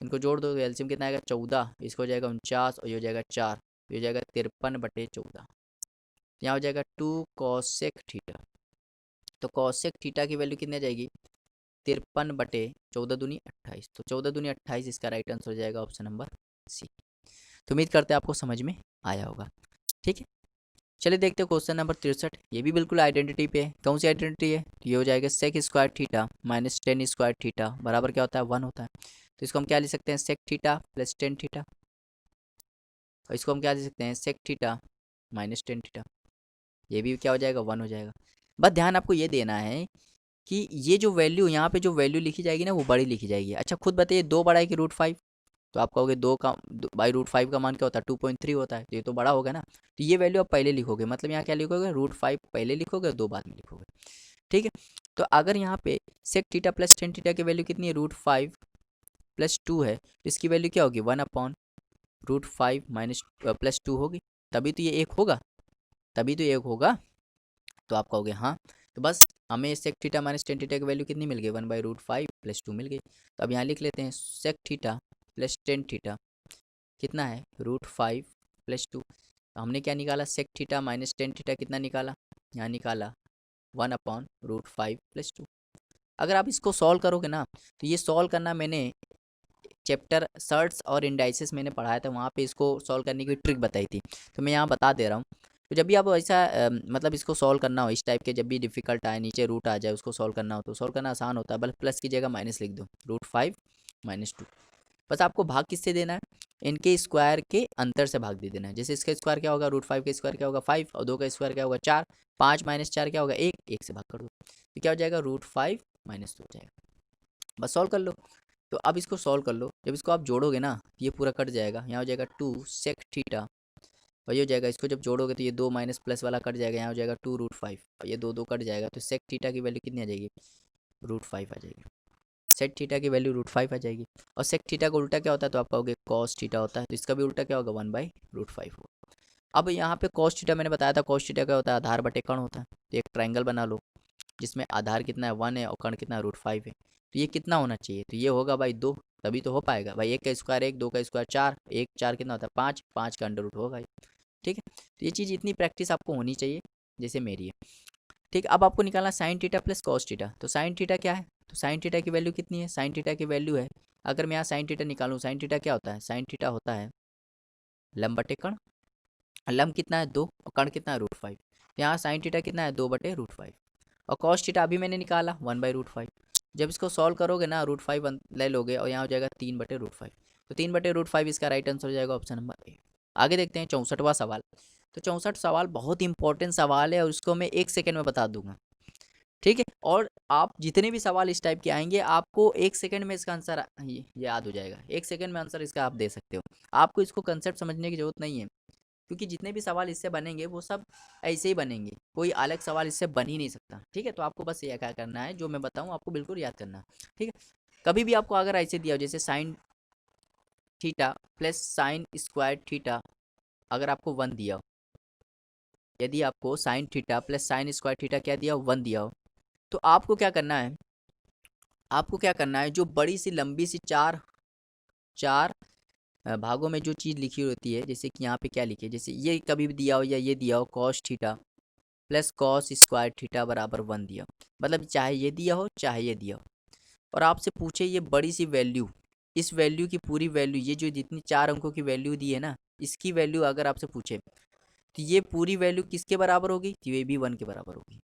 इनको जोड़ दो तो एलसीएम कितना आएगा, 14, इसको हो जाएगा 49, और ये हो जाएगा 4, ये हो जाएगा 53/14। यहाँ हो जाएगा 2 कॉसेक थीटा, तो कॉसेक थीटा की वैल्यू कितनी आ जाएगी, 53/14 दूनी 28, तो 14 दूनी 28 इसका राइट आंसर हो जाएगा ऑप्शन नंबर सी। तो उम्मीद करते हैं आपको समझ में आया होगा। ठीक है, चलिए देखते हैं क्वेश्चन नंबर 63, ये भी बिल्कुल आइडेंटिटी पे है। कौन सी आइडेंटिटी है, तो ये हो जाएगा sec square theta minus tan square theta बराबर क्या होता है, 1 होता है। तो इसको हम क्या लिख सकते हैं, sec theta plus tan theta, और इसको हम क्या लिख सकते हैं, sec theta minus tan theta, ये भी क्या हो जाएगा, 1 हो जाएगा। बस ध्यान आपको ये देना है कि ये जो वैल्यू यहाँ पे जो वैल्यू लिखी जाएगी ना, वो बड़ी लिखी जाएगी। अच्छा खुद बताइए, 2 बड़ा है कि √5, तो आप कहोगे 2/√5 का मान क्या होता है 2.3 होता है, तो ये तो बड़ा होगा ना। तो ये वैल्यू आप पहले लिखोगे, मतलब यहाँ क्या लिखोगे √5 पहले लिखोगे और 2 बाद में लिखोगे। ठीक है, तो अगर यहाँ पे sec theta plus tan theta की वैल्यू कितनी है √5 + 2 है, तो इसकी वैल्यू क्या होगी 1/√5 माइनस +2 होगी, तभी तो ये एक होगा, तभी तो ये एक होगा। तो आप कहोगे हाँ, तो बस हमें sec theta minus tan theta की वैल्यू कितनी मिल गई 1/√5 + 2 मिल गई। तो अब यहाँ लिख लेते हैं sec theta plus tan theta कितना है √5 + 2। हमने क्या निकाला sec theta minus tan theta कितना निकाला, यहाँ निकाला 1/√5 + 2। अगर आप इसको सॉल्व करोगे ना, तो ये सॉल्व करना मैंने चैप्टर सर्ट्स और इंडाइसिस मैंने पढ़ाया था, वहाँ पे इसको सॉल्व करने की ट्रिक बताई थी, तो मैं यहाँ बता दे रहा हूँ। तो जब भी आप ऐसा मतलब इसको सॉल्व करना हो इस टाइप के, जब भी डिफिकल्ट आए नीचे रूट आ जाए उसको सॉल्व करना हो, तो सॉल्व करना आसान होता है, बस प्लस की जगह माइनस लिख दो √5 - 2। बस आपको भाग किससे देना है, इनके स्क्वायर के अंतर से भाग दे देना है। जैसे इसका स्क्वायर क्या होगा √5 का स्क्वायर क्या होगा 5 और 2 का स्क्वायर क्या होगा 4, 5 - 4 क्या होगा 1, 1 से भाग कर दो, तो क्या हो जाएगा √5 - 2 हो जाएगा। बस सॉल्व कर लो। तो अब इसको सॉल्व कर लो, जब इसको आप जोड़ोगे ना ये पूरा कट जाएगा, यहाँ हो जाएगा 2 सेक थीटा, और ये हो जाएगा, इसको जब जोड़ोगे तो ये 2 माइनस प्लस वाला कट जाएगा, यहाँ हो जाएगा 2√5, और ये 2 2 कट जाएगा, तो सेक थीटा की वैल्यू कितनी आ जाएगी √5 आ जाएगी। सेक थीटा की वैल्यू √5 आ जाएगी। और सेक थीटा का उल्टा क्या होता है, तो आप कहोगे कॉस थीटा होता है, तो इसका भी उल्टा क्या होगा 1/√5 होगा। अब यहाँ पे कॉस थीटा मैंने बताया था, कॉस थीटा क्या होता है आधार बटे कण होता है। तो एक ट्राइंगल बना लो जिसमें आधार कितना है 1 है और कण कितना है √5 है, तो ये कितना होना चाहिए, तो ये होगा भाई 2, तभी तो हो पाएगा भाई। 1 का स्क्वायर 1, 2 का स्क्वायर 4, 1 4 कितना होता है 5, 5 का अंडर रूट होगा ये। ठीक है, तो ये चीज़ इतनी प्रैक्टिस आपको होनी चाहिए जैसे मेरी है। ठीक, अब आपको निकालना sign theta plus cos theta. तो साइन थीटा क्या है, तो साइन थीटा की वैल्यू कितनी है, साइन थीटा की वैल्यू है, अगर मैं यहाँ साइन थीटा निकालूँ, साइन थीटा क्या होता है, साइन थीटा होता है लंब बटे कण, लंब कितना है 2 और कण कितना है √5, यहाँ साइन थीटा कितना है 2/√5, और कॉस थीटा अभी मैंने निकाला 1/√5। जब इसको सॉल्व करोगे ना √5 ले लोगे और यहाँ हो जाएगा 3/√5, तो 3/√5 इसका राइट आंसर हो जाएगा ऑप्शन नंबर ए। आगे देखते हैं 64वां सवाल। तो 64 सवाल बहुत इंपॉर्टेंट सवाल है और उसको मैं 1 सेकंड में बता दूंगा। ठीक है, और आप जितने भी सवाल इस टाइप के आएंगे आपको 1 सेकंड में इसका आंसर याद हो जाएगा, 1 सेकंड में आंसर इसका आप दे सकते हो। आपको इसको कंसेप्ट समझने की जरूरत नहीं है, क्योंकि जितने भी सवाल इससे बनेंगे वो सब ऐसे ही बनेंगे, कोई अलग सवाल इससे बन ही नहीं सकता। ठीक है, तो आपको बस ये क्या करना है, जो मैं बताऊँ आपको बिल्कुल याद करना है। ठीक है, कभी भी आपको अगर ऐसे दिया हो जैसे sign theta plus sine square theta, अगर आपको 1 दिया हो, यदि आपको sign theta plus sine square theta क्या दिया हो 1 दिया हो, तो आपको क्या करना है, आपको क्या करना है, जो बड़ी सी लंबी सी चार चार भागों में जो चीज़ लिखी होती है, जैसे कि यहाँ पे क्या लिखी है, जैसे ये कभी भी दिया हो या ये दिया हो cos theta plus cos square theta बराबर 1 दिया हो, मतलब चाहे ये दिया हो चाहे ये दिया हो, और आपसे पूछे ये बड़ी सी वैल्यू, इस वैल्यू की पूरी वैल्यू, ये जो जितनी 4 अंकों की वैल्यू दी है ना, इसकी वैल्यू अगर आपसे पूछे तो ये पूरी वैल्यू किसके बराबर होगी, तो ये भी 1 के बराबर होगी।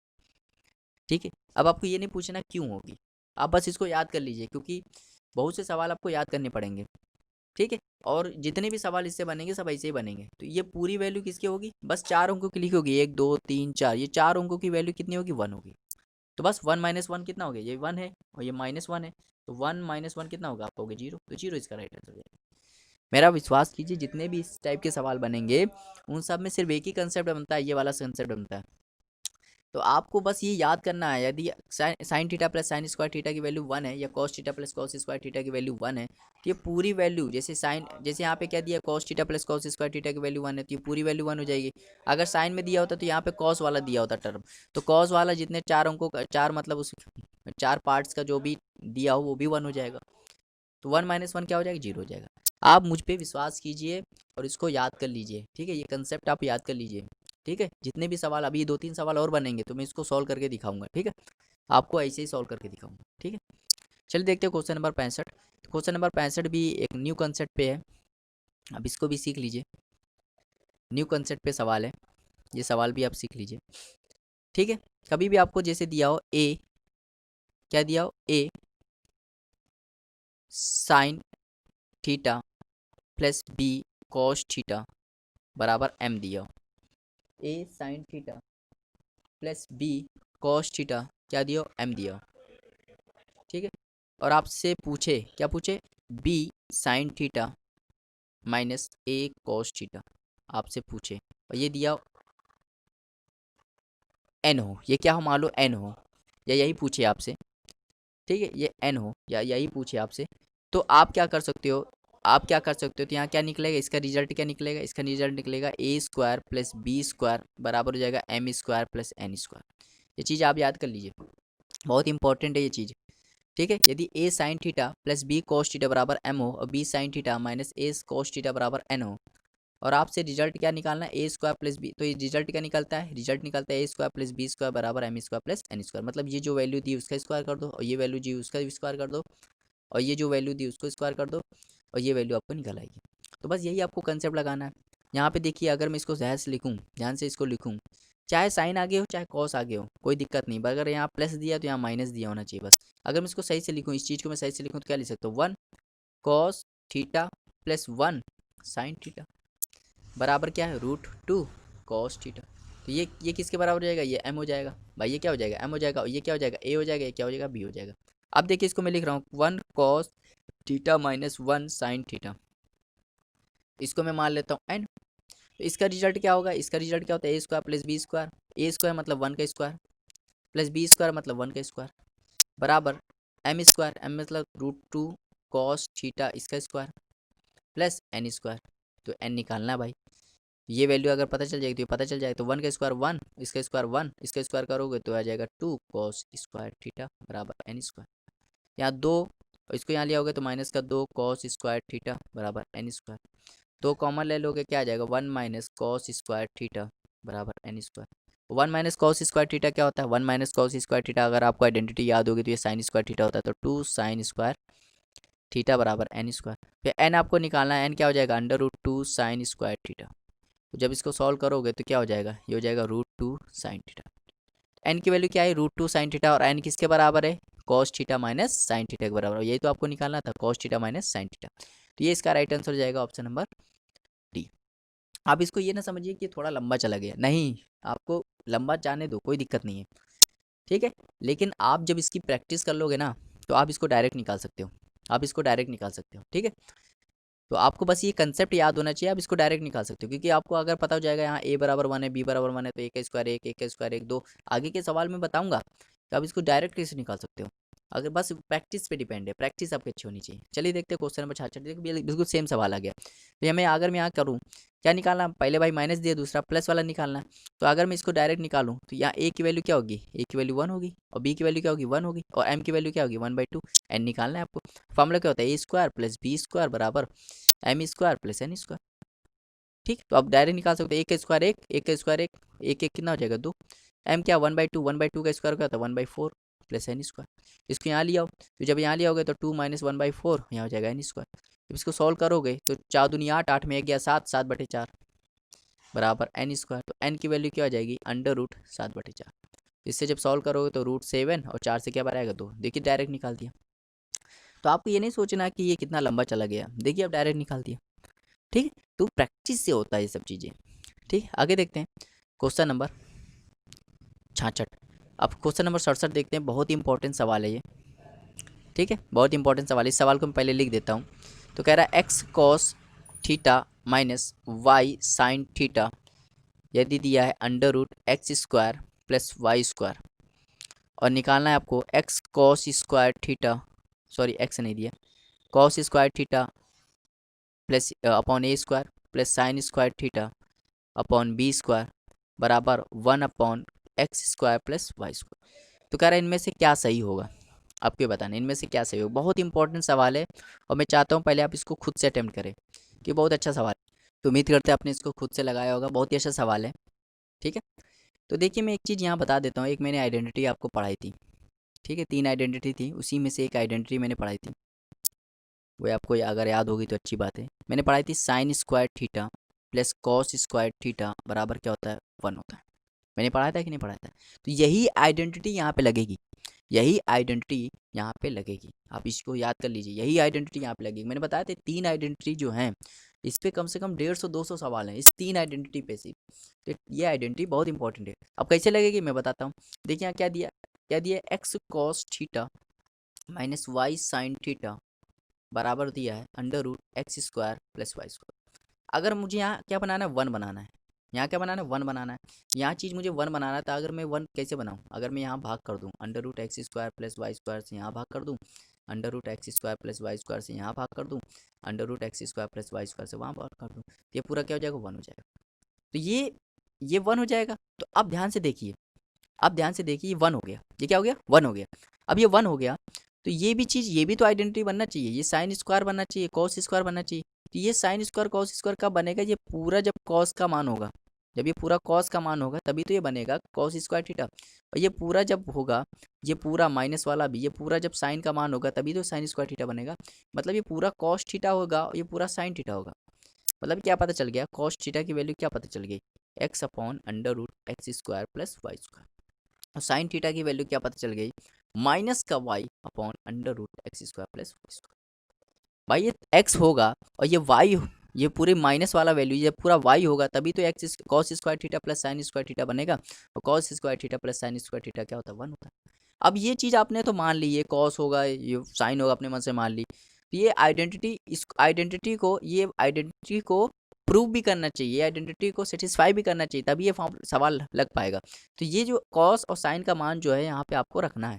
ठीक है, अब आपको ये नहीं पूछना क्यों होगी, आप बस इसको याद कर लीजिए, क्योंकि बहुत से सवाल आपको याद करने पड़ेंगे। ठीक है, और जितने भी सवाल इससे बनेंगे सब ऐसे ही बनेंगे। तो ये पूरी वैल्यू किसकी होगी, बस 4 अंकों की लिखी होगी, 1 2 3 4, ये 4 अंकों की वैल्यू कितनी होगी 1 होगी। तो बस 1 - 1 कितना हो गया, ये 1 है और ये -1 है, तो 1 - 1 कितना होगा, आप कहोगे 0, तो 0 इसका राइट आंसर हो जाएगा। मेरा विश्वास कीजिए जितने भी इस टाइप के सवाल बनेंगे उन सब में सिर्फ एक ही कंसेप्ट बनता है, ये वाला कंसेप्ट बनता है। तो आपको बस ये याद करना है, यदि sign theta plus sine square theta की वैल्यू 1 है या cos theta plus cos square theta की वैल्यू 1 है, तो ये पूरी वैल्यू जैसे साइन, जैसे यहाँ पे क्या दिया cos theta plus cos square theta की वैल्यू 1 है, तो ये पूरी वैल्यू 1 हो जाएगी। अगर साइन में दिया होता तो यहाँ पे कॉस वाला दिया होता टर्म, तो कॉस वाला जितने 4 अंकों का 4 मतलब उस 4 पार्ट्स का जो भी दिया हो वो भी 1 हो जाएगा, तो 1 - 1 क्या हो जाएगा 0 हो जाएगा। आप मुझ पे विश्वास कीजिए और इसको याद कर लीजिए। ठीक है, ये कंसेप्ट आप याद कर लीजिए। ठीक है, जितने भी सवाल अभी 2 3 सवाल और बनेंगे तो मैं इसको सॉल्व करके दिखाऊंगा। ठीक है, आपको ऐसे ही सॉल्व करके दिखाऊंगा। ठीक है, चलिए देखते हैं क्वेश्चन नंबर 65। क्वेश्चन नंबर 65 भी एक न्यू कंसेप्ट पे है, अब इसको भी सीख लीजिए। न्यू कंसेप्ट पे सवाल है, ये सवाल भी आप सीख लीजिए। ठीक है, कभी भी आपको जैसे दिया हो ए, क्या दिया हो A sine theta plus B cos theta बराबर एम दिया हो, A sine theta plus B cos theta क्या दिया हो एम दिया हो। ठीक है, और आपसे पूछे क्या पूछे, B sine theta minus A cos theta आपसे पूछे और ये दिया एन हो, ये क्या हो मान लो एन हो या यही पूछे आपसे, ठीक है, ये एन हो या यही पूछे आपसे, तो आप क्या कर सकते हो, आप क्या कर सकते हो, तो यहाँ क्या निकलेगा, इसका रिजल्ट क्या निकलेगा, इसका रिजल्ट निकलेगा A square plus B square बराबर हो जाएगा M square plus N square. ये चीज़ आप याद कर लीजिए, बहुत इंपॉर्टेंट है ये चीज़, ठीक है। यदि A sine theta plus B cos theta बराबर एम हो और B sine theta minus A cos theta बराबर एन हो और आपसे रिजल्ट क्या निकालना है, ए स्क्वायर प्लस बी, तो ये रिजल्ट क्या निकलता है, रिजल्ट निकलता है ए स्क्वायर प्लस बी स्क्वायर बराबर M square plus N square. मतलब ये जो वैल्यू दी उसका स्क्वायर कर दो और ये वैल्यू दी उसका स्क्वायर कर दो और ये जो वैल्यू दी उसको स्क्वायर कर दो और ये वैल्यू आपको निकल आएगी। तो बस यही आपको कंसेप्ट लगाना है। यहाँ पे देखिए अगर मैं इसको ध्यान से लिखूँ, ध्यान से इसको लिखूँ, चाहे साइन आगे हो चाहे कॉस आगे हो कोई दिक्कत नहीं, अगर यहाँ प्लस दिया तो यहाँ माइनस दिया होना चाहिए बस। अगर मैं इसको सही से लिखूँ, इस चीज़ को मैं सही से लिखूँ तो क्या लिख सकता हूँ, 1 cos theta plus 1 sign theta बराबर क्या है, √2 कॉस थीटा। तो ये किसके बराबर हो जाएगा, ये एम हो जाएगा भाई, ये क्या हो जाएगा एम हो जाएगा और ये क्या हो जाएगा ए हो जाएगा, ये क्या हो जाएगा बी हो जाएगा। अब देखिए इसको मैं लिख रहा हूँ 1 cos theta minus 1 sine theta, इसको मैं मान लेता हूँ एन। तो इसका रिजल्ट क्या होगा, इसका रिजल्ट क्या होता है, ए square plus B square, A square मतलब 1 का स्क्वायर प्लस बी स्क्वायर मतलब 1 का स्क्वायर बराबर एम स्क्वायर, एम मतलब √2 कॉस थीटा इसका स्क्वायर प्लस एन स्क्वायर। तो एन निकालना है भाई, ये वैल्यू अगर पता चल जाएगी तो ये पता चल जाएगा, तो 1 का स्क्वायर 1, इसका स्क्वायर 1, इसका स्क्वायर करोगे तो आ जाएगा 2 कॉस स्क्वायर थीटा बराबर एन स्क्वायर। यहाँ 2 और इसको यहाँ लिया होगा तो माइनस का 2 कॉस स्क्वायर थीटा बराबर एन स्क्वायर। 2 कॉमन ले लोगे क्या आ जाएगा, 1 माइनस कॉस स्क्वायर थीटा बराबर N square. 1 minus cos square theta क्या होता है, 1 माइनस कॉस स्क्वायर थीटा अगर आपको आइडेंटिटी याद होगी तो ये साइन स्क्वायर थीटा होता है, तो 2 साइन स्क्वायर थीटा बराबर एन स्क्वायर। फिर एन आपको निकालना है, एन क्या हो जाएगा, √2 साइन स्क्वायर थीटा। तो जब इसको सॉल्व करोगे तो क्या हो जाएगा, ये हो जाएगा √2 साइन थीटा। एन की वैल्यू क्या है, √2 साइन थीटा और एन किसके बराबर है, cos theta minus sine theta के बराबर, यही तो आपको निकालना था, cos theta minus sine theta. तो ये इसका राइट आंसर हो जाएगा ऑप्शन नंबर डी। आप इसको ये ना समझिए कि थोड़ा लंबा चला गया, नहीं, आपको लंबा जाने दो, कोई दिक्कत नहीं है, ठीक है। लेकिन आप जब इसकी प्रैक्टिस कर लोगे ना तो आप इसको डायरेक्ट निकाल सकते हो, आप इसको डायरेक्ट निकाल सकते हो, ठीक है। तो आपको बस ये कंसेप्ट याद होना चाहिए, आप इसको डायरेक्ट निकाल सकते हो, क्योंकि आपको अगर पता हो जाएगा यहाँ ए बराबर 1 है, बी बराबर 1 है, तो ए का स्क्वायर 1, ए का स्क्वायर 1, 2, आगे के सवाल में बताऊंगा कि आप इसको डायरेक्ट कैसे निकाल सकते हो, अगर बस प्रैक्टिस पे डिपेंड है, प्रैक्टिस आपकी अच्छी होनी चाहिए। चलिए देखते हैं क्वेश्चन नंबर 66, देखिए बिल्कुल सेम सवाल आ गया। तो हमें अगर मैं यहाँ करूँ क्या निकालना, पहले भाई माइनस दिया, दूसरा प्लस वाला निकालना है। तो अगर मैं इसको डायरेक्ट निकालूँ तो यहाँ ए की वैल्यू क्या होगी, ए की वैल्यू 1 होगी और बी की वैल्यू क्या होगी 1 होगी और एम की वैल्यू क्या होगी 1/2। एन निकालना है आपको, फॉर्मूला क्या होता है, ए स्क्वायर प्लस बी स्क्वायर बराबर M square plus N square, ठीक। तो आप डायरेक्ट निकाल सकते हो, एक का स्क्वायर एक, एक का स्क्वायर एक, एक एक कितना हो जाएगा 2, एम क्या 1/2, 1/2 का स्क्वायर क्या होता है 1/4 प्लस एन स्क्वायर। इसको यहाँ लिया हो, तो जब यहाँ लिया होगे तो 2 माइनस 1/4 यहाँ हो जाएगा एन स्क्वायर। जब इसको सॉल्व करोगे तो 4 दूनी 8, 8 में 1 गया 7, 7/4 बराबर एन स्क्वायर। तो एन की वैल्यू क्या हो जाएगी, √7/4। इससे जब सॉल्व करोगे तो √7 और 4 से क्या बनाएगा 2, देखिए डायरेक्ट निकाल दिया। तो आपको ये नहीं सोचना कि ये कितना लंबा चला गया, देखिए आप डायरेक्ट निकाल दिया, ठीक है। तो प्रैक्टिस से होता है ये सब चीज़ें, ठीक। आगे देखते हैं क्वेश्चन नंबर 66। अब क्वेश्चन नंबर 67 देखते हैं, बहुत ही इंपॉर्टेंट सवाल है ये, ठीक है, बहुत इंपॉर्टेंट सवाल है। इस सवाल को मैं पहले लिख देता हूँ। तो कह रहा है x cos theta minus y sine theta यदि दिया है √x² प्लस वाई स्क्वायर और निकालना है आपको X cos square theta, sorry X नहीं दिया, cos square theta plus upon A square plus sine square theta upon B square बराबर 1/x² प्लस वाई स्क्वायर। तो कह रहा है इनमें से क्या सही होगा, आपको बताना इनमें से क्या सही होगा। बहुत इंपॉर्टेंट सवाल है और मैं चाहता हूँ पहले आप इसको खुद से अटेम्प्ट करें, कि बहुत अच्छा सवाल है। तो उम्मीद करते हैं आपने इसको खुद से लगाया होगा, बहुत ही अच्छा सवाल है, ठीक है। तो देखिए मैं एक चीज़ यहाँ बता देता हूँ, एक मैंने आइडेंटिटी आपको पढ़ाई थी, ठीक है, 3 आइडेंटिटी थी, उसी में से एक आइडेंटिटी मैंने पढ़ाई थी, वो आपको अगर याद होगी तो अच्छी बात है। मैंने पढ़ाई थी sign square theta plus cos square theta बराबर क्या होता है 1 होता है। मैंने पढ़ाया था कि नहीं पढ़ाया था। तो यही आइडेंटिटी यहाँ पे लगेगी, यही आइडेंटिटी यहाँ पे लगेगी, आप इसको याद कर लीजिए, यही आइडेंटिटी यहाँ पे लगेगी। मैंने बताया था 3 आइडेंटिटी जो हैं इस पे कम से कम 150-200 सवाल हैं, इस 3 आइडेंटिटी पे से। तो ये आइडेंटिटी बहुत इंपॉर्टेंट है। अब कैसे लगेगी मैं बताता हूँ। देखिए यहाँ क्या दिया x cos theta minus y sine theta बराबर दिया है under root x square plus Y square. अगर मुझे यहाँ क्या बनाना है, वन बनाना है, यहाँ क्या बनाना है, वन बनाना है, यहाँ चीज़ मुझे वन बनाना है। तो अगर मैं वन कैसे बनाऊँ, अगर मैं यहाँ भाग कर दूँ under root x square plus Y square से यहाँ भाग कर दूँ, under root x square plus Y square से यहाँ भाग कर दूँ, under root x square plus Y square से वहाँ भाग कर दूँ, तो ये पूरा क्या हो जाएगा, वन हो जाएगा। तो ये वन हो जाएगा। तो अब ध्यान से देखिए, अब ध्यान से देखिए, ये वन हो गया, ये क्या हो गया, वन हो गया। अब ये वन हो गया तो ये भी चीज़, ये भी तो आइडेंटिटी बनना चाहिए, ये साइन स्क्वायर बनना चाहिए, कॉस स्क्वायर बनना चाहिए। तो ये साइन स्क्वायर कॉस स्क्वायर कब बनेगा, ये पूरा जब कॉस का मान होगा, जब ये पूरा कॉस का मान होगा तभी तो ये बनेगा कॉस स्क्वायर थीटा। और ये पूरा जब होगा, ये पूरा माइनस वाला भी, ये पूरा जब साइन का मान होगा तभी तो साइन स्क्वायर थीटा बनेगा। मतलब ये पूरा कॉस थीटा होगा और ये पूरा साइन थीटा होगा। मतलब क्या पता चल गया, कॉस थीटा की वैल्यू क्या पता चल गई, x upon under root x square plus Y square. और साइन थीटा की वैल्यू क्या पता चल गई, माइनस का y upon under root x square plus Y square. भाई ये एक्स होगा और ये वाई, ये पूरे माइनस वाला वैल्यू जब पूरा वाई होगा तभी तो x cos square theta plus sine square theta बनेगा। और cos square theta plus sine square theta क्या होता है, वन होता है। अब ये चीज़ आपने तो मान ली, ये कॉस होगा ये साइन होगा, अपने मन से मान ली। तो ये आइडेंटिटी, इस आइडेंटिटी को, ये आइडेंटिटी को प्रूव भी करना चाहिए, आइडेंटिटी को सेटिस्फाई भी करना चाहिए, तभी ये सवाल लग पाएगा। तो ये जो कॉस और साइन का मान जो है यहाँ पे आपको रखना है।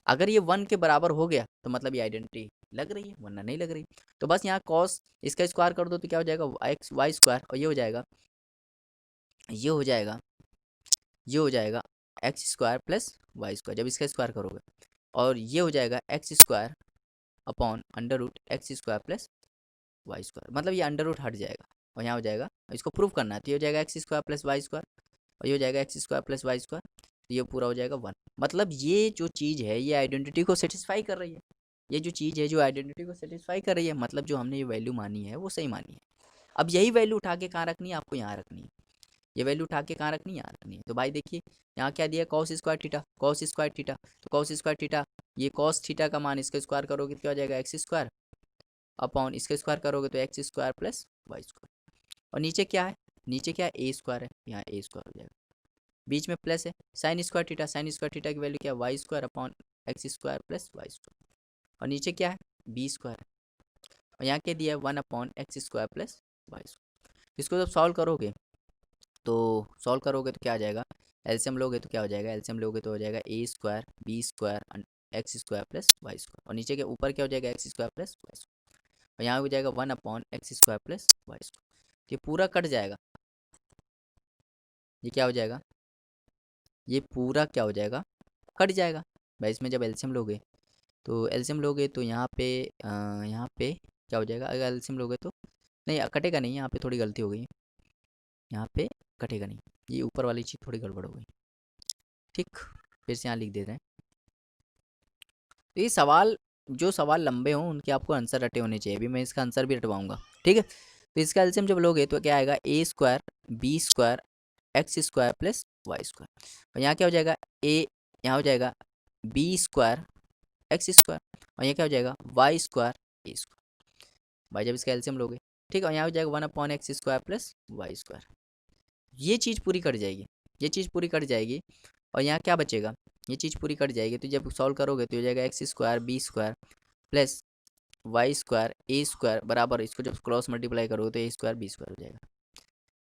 अगर ये वन के बराबर हो गया तो मतलब ये आइडेंटिटी लग रही है, वरना नहीं लग रही। तो बस यहाँ कॉस इसका स्क्वायर कर दो तो क्या हो जाएगा, एक्स वाई स्क्वायर, और ये हो जाएगा, ये हो जाएगा, ये हो जाएगा x square plus Y square जब इसका स्क्वायर करोगे। और ये हो जाएगा x square upon under root x square plus Y square. मतलब ये अंडर रूट हट जाएगा और यहाँ हो जाएगा, इसको प्रूव करना है तो ये हो जाएगा x square plus Y square, और ये हो जाएगा x square plus Y square, तो ये पूरा हो जाएगा वन। मतलब ये जो चीज़ है ये आइडेंटिटी को सेटिस्फाई कर रही है, ये जो चीज़ है जो आइडेंटिटी को सेटिस्फाई कर रही है, मतलब जो हमने ये वैल्यू मानी है वो सही मानी है। अब यही वैल्यू उठा के कहाँ रखनी है, आपको यहाँ रखनी है। ये वैल्यू उठा के कहाँ रखनी है, यहाँ रखनी है। तो भाई देखिए यहाँ क्या दिया, cos square theta, cos square theta, तो कॉस स्क्वायर थीटा, ये कॉस थीटा का मान इसका स्क्वायर करोगे तो क्या हो जाएगा, एक्स स्क्वायर अपॉन इसका स्क्वायर करोगे तो x square plus Y square. और नीचे क्या है, नीचे क्या है, ए स्क्वायर है, यहाँ ए स्क्वायर हो जाएगा, बीच में प्लस है, sine square theta, sine square theta की वैल्यू क्या है, y square upon x square plus Y square. और नीचे क्या है, बी स्क्वायर है, और यहाँ क्या दिया है, one upon x square plus Y square. इसको जब सॉल्व करोगे तो सॉल्व करोगे तो क्या आ जाएगा, एलसीएम लोगे तो क्या हो जाएगा, एलसीएम लोगे तो हो जाएगा A square B square X square plus Y square, और नीचे के ऊपर क्या हो जाएगा, x square plus Y square, और यहाँ हो जाएगा one upon x square plus Y square. ये पूरा कट जाएगा, ये क्या हो जाएगा, ये पूरा क्या हो जाएगा, कट जाएगा। भाई इसमें जब एलसीएम लोगे तो एलसीएम लोगे तो यहाँ पे क्या हो जाएगा, अगर एलसीएम लोगे तो नहीं कटेगा नहीं, यहाँ पे थोड़ी गलती हो गई, यहाँ पे कटेगा नहीं, ये ऊपर वाली चीज़ थोड़ी गड़बड़ हो गई। ठीक, फिर से यहाँ लिख देते हैं। तो ये सवाल, जो सवाल लंबे हों उनके आपको आंसर रटे होने चाहिए, अभी मैं इसका आंसर भी रटवाऊंगा। ठीक है, तो इसका एलसीएम जब लोगे तो क्या आएगा, A square B square X square plus Y square, और यहाँ क्या हो जाएगा, ए यहाँ हो जाएगा बी स्क्वायर एक्स स्क्वायर, और यहाँ क्या हो जाएगा, वाई स्क्वायर ए स्क्वायर। भाई जब इसका एलसीएम लोगे, ठीक है, और यहाँ हो जाएगा one upon x square plus Y square. ये चीज़ पूरी कट जाएगी, ये चीज़ पूरी कट जाएगी, और यहाँ क्या बचेगा, ये चीज़ पूरी कट जाएगी। तो जब सॉल्व करोगे तो हो जाएगा x square B square plus Y square A square बराबर, इसको जब क्रॉस मल्टीप्लाई करोगे तो ए स्क्वायर बी स्क्वायर हो जाएगा।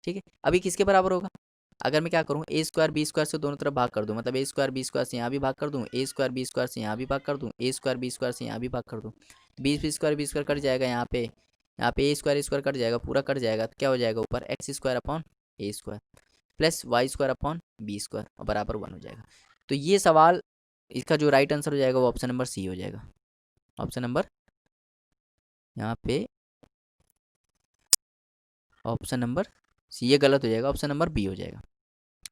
ठीक है, अभी किसके बराबर होगा, अगर मैं क्या करूँ, ए स्क्वायर बी स्क्वायर से दोनों तरफ भाग कर दूँ, मतलब ए स्क्वायर बी स्क्वायर से यहाँ भी भाग कर दूँ, ए स्क्वायर बी स्क्वायर से यहाँ भी भाग कर दूँ, ए स्क्वायर बी स्क्वायर से यहाँ भी भाग कर दूँ, बी स्क्वायर कट जाएगा, यहाँ पे ए स्क्वायर कट जाएगा, पूरा कट जाएगा, तो क्या हो जाएगा, ऊपर X square upon A square plus Y square upon B square और बराबर वन हो जाएगा। तो ये सवाल, इसका जो राइट आंसर हो जाएगा वो ऑप्शन नंबर सी हो जाएगा। ऑप्शन नंबर, यहाँ पे ऑप्शन नंबर सी, ये गलत हो जाएगा, ऑप्शन नंबर बी हो जाएगा।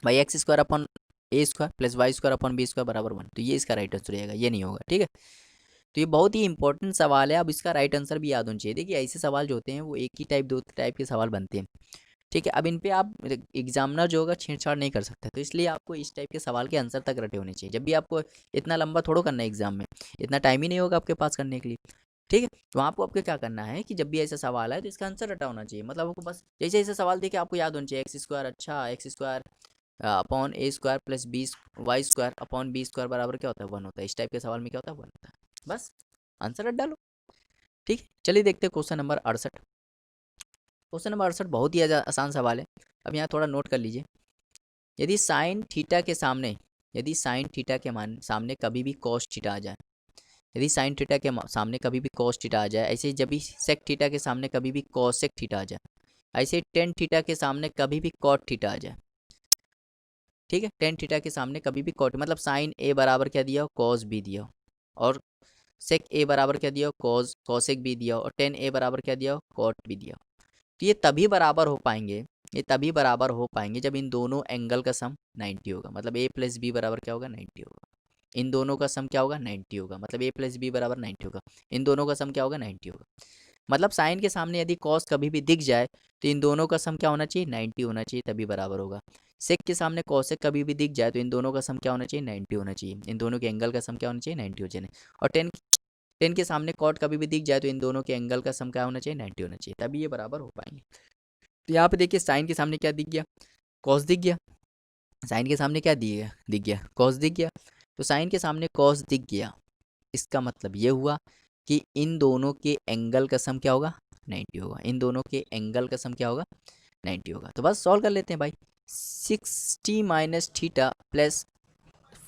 भाई X square upon A square plus Y square upon B square बराबर वन, तो ये इसका राइट आंसर हो जाएगा, ये नहीं होगा। ठीक है, तो ये बहुत ही इंपॉर्टेंट सवाल है, अब इसका राइट आंसर भी याद होना चाहिए। देखिए ऐसे सवाल जो होते हैं वो एक ही टाइप, दो टाइप के सवाल बनते हैं। ठीक है, अब इन पे आप एग्जामिनर जो होगा छेड़छाड़ नहीं कर सकता, तो इसलिए आपको इस टाइप के सवाल के आंसर तक रटे होने चाहिए। जब भी आपको इतना लंबा थोड़ो करना है एग्जाम में, इतना टाइम ही नहीं होगा आपके पास करने के लिए। ठीक है, तो आपको आपको क्या करना है कि जब भी ऐसा सवाल है तो इसका आंसर रटा होना चाहिए, मतलब आपको बस जैसे ऐसे सवाल देखे आपको याद होना चाहिए, एक्स स्क्वायर, अच्छा X square upon A square plus B Y square upon B square बराबर क्या होता है, वन होता है। इस टाइप के सवाल में क्या होता है, वन होता है। बस आंसर रट डालो। ठीक है, चलिए देखते हैं क्वेश्चन नंबर 68। क्वेश्चन नंबर 68 बहुत ही आसान सवाल है। अब यहाँ थोड़ा नोट कर लीजिए। यदि साइन थीटा के सामने यदि साइन थीटा के सामने कभी भी कॉस थीटा आ जाए, यदि साइन थीटा के सामने कभी भी कॉस थीटा आ जाए, ऐसे ही जब भी सेक थीटा के सामने कभी भी कॉसेक थीटा आ जाए, ऐसे ही टेन थीटा के सामने कभी भी कॉट थीटा आ जाए। ठीक है, टेन थीटा के सामने कभी भी कॉट, मतलब साइन ए बराबर क्या दिया हो, कॉस बी दिया हो, और सेक ए बराबर क्या दिया हो, कॉसेक बी दिया हो, और टेन ए बराबर क्या दिया हो, कॉट बी दिया हो। तो ये तभी बराबर हो पाएंगे, ये तभी बराबर हो पाएंगे जब इन दोनों एंगल का सम 90 होगा। मतलब ए प्लस बी बराबर क्या होगा, 90 होगा। इन दोनों का सम क्या होगा, 90 होगा। मतलब ए प्लस बी बराबर 90 होगा। इन दोनों का सम क्या होगा, 90 होगा। मतलब साइन के सामने यदि कॉस कभी भी दिख जाए तो इन दोनों का सम क्या होना चाहिए, 90 होना चाहिए, तभी बराबर होगा। सेक के सामने कॉसेक कभी भी दिख जाए तो इन दोनों का सम क्या होना चाहिए, 90 होना चाहिए। इन दोनों के एंगल का सम क्या होना चाहिए, 90 हो चाहिए। और टेन टेन के सामने कॉट कभी भी दिख जाए तो इन दोनों के एंगल का सम क्या होना चाहिए, 90 होना चाहिए, तभी ये बराबर हो पाएंगे। तो यहाँ पे देखिए साइन के सामने क्या दिख गया, कॉस दिख गया। साइन के सामने क्या दिख गया, कॉस दिख गया। तो साइन के सामने कॉस दिख गया, इसका मतलब ये हुआ कि इन दोनों के एंगल का सम क्या होगा, 90 होगा। इन दोनों के एंगल का सम क्या होगा, 90 होगा। तो बस सॉल्व कर लेते हैं भाई। 60 माइनस थीटा प्लस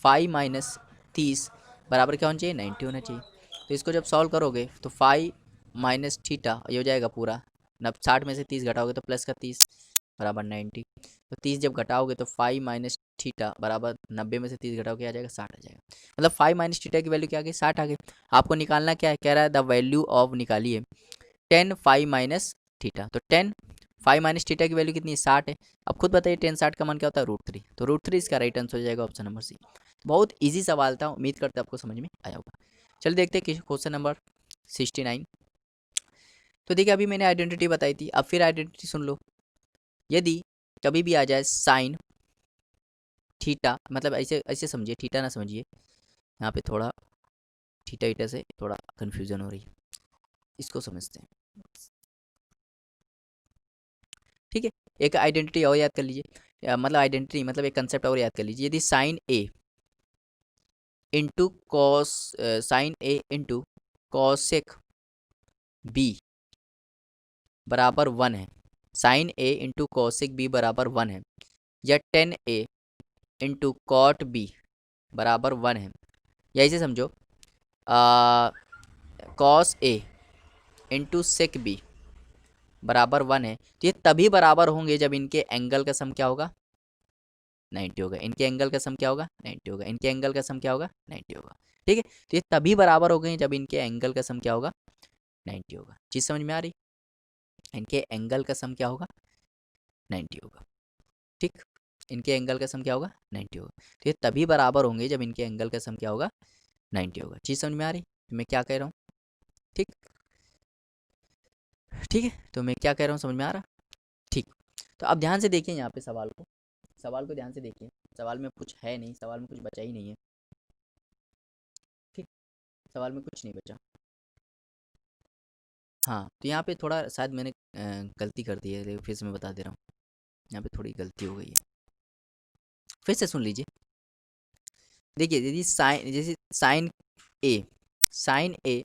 5 माइनस 30 बराबर क्या होना चाहिए, 90 होना चाहिए। तो इसको जब सॉल्व करोगे तो 5 माइनस थीटा ये हो जाएगा पूरा, 60 में से 30 घटाओगे तो प्लस का 30 बराबर 90। तो 30 जब घटाओगे तो 5 माइनस थीटा बराबर 90 में से 30 घटाओगे आ जाएगा 60 आ जाएगा। मतलब 5 माइनस थीटा की वैल्यू क्या आ गई, 60 आ गई। आपको निकालना क्या है, कह रहा है द वैल्यू ऑफ, निकालिए 10 5 माइनस थीटा। तो 10 5 माइनस थीटा की वैल्यू कितनी है, 60 है। अब खुद बताइए 10 60 का मान क्या होता है, √3। तो √3 इसका राइट आंसर हो जाएगा ऑप्शन नंबर सी। बहुत इजी सवाल था, उम्मीद करते हैं आपको समझ में आया होगा। चलिए देखते हैं क्वेश्चन नंबर 69। तो देखिए अभी मैंने आइडेंटिटी बताई थी, अब फिर आइडेंटिटी सुन लो। यदि कभी भी आ जाए साइन थीटा, मतलब ऐसे ऐसे समझिए, थीटा ना समझिए, यहाँ पे थोड़ा थीटा ईटा से थोड़ा कन्फ्यूजन हो रही है, इसको समझते हैं। ठीक है, एक आइडेंटिटी और याद कर लीजिए, मतलब आइडेंटिटी मतलब एक कंसेप्ट और याद कर लीजिए। यदि साइन ए इंटू कॉस साइन ए इंटू कॉसेक बी बराबर 1 है, साइन ए इंटू कॉसेक बी बराबर 1 है, या 10 a इंटू कॉट बी बराबर 1 है, या इसे समझो cos A into sec B बराबर 1 है। तो ये तभी बराबर होंगे जब इनके एंगल का सम क्या होगा, 90 होगा। इनके एंगल का सम क्या होगा, 90 होगा। इनके एंगल का सम क्या होगा, 90 होगा। ठीक है, तो ये तभी बराबर हो गए जब इनके एंगल का सम क्या होगा, 90 होगा। चीज़ समझ में आ रही, इनके एंगल का सम क्या होगा, 90 होगा। ठीक, इनके एंगल का सम क्या होगा, 90 होगा। तो ये तभी बराबर होंगे जब इनके एंगल का सम क्या होगा, 90 होगा। चीज़ समझ में आ रही, तो मैं क्या कह रहा हूँ, ठीक ठीक है, तो मैं क्या कह रहा हूँ समझ में आ रहा, ठीक। तो अब ध्यान से देखिए यहाँ पे सवाल को ध्यान से देखिए। सवाल में कुछ है नहीं, सवाल में कुछ बचा ही नहीं है। ठीक, सवाल में कुछ नहीं बचा। हाँ, तो यहाँ पे थोड़ा शायद मैंने गलती कर दी है, फिर से मैं बता दे रहा हूँ। यहाँ पे थोड़ी गलती हो गई है, फिर से सुन लीजिए। देखिए यदि साइन, जैसे साइन ए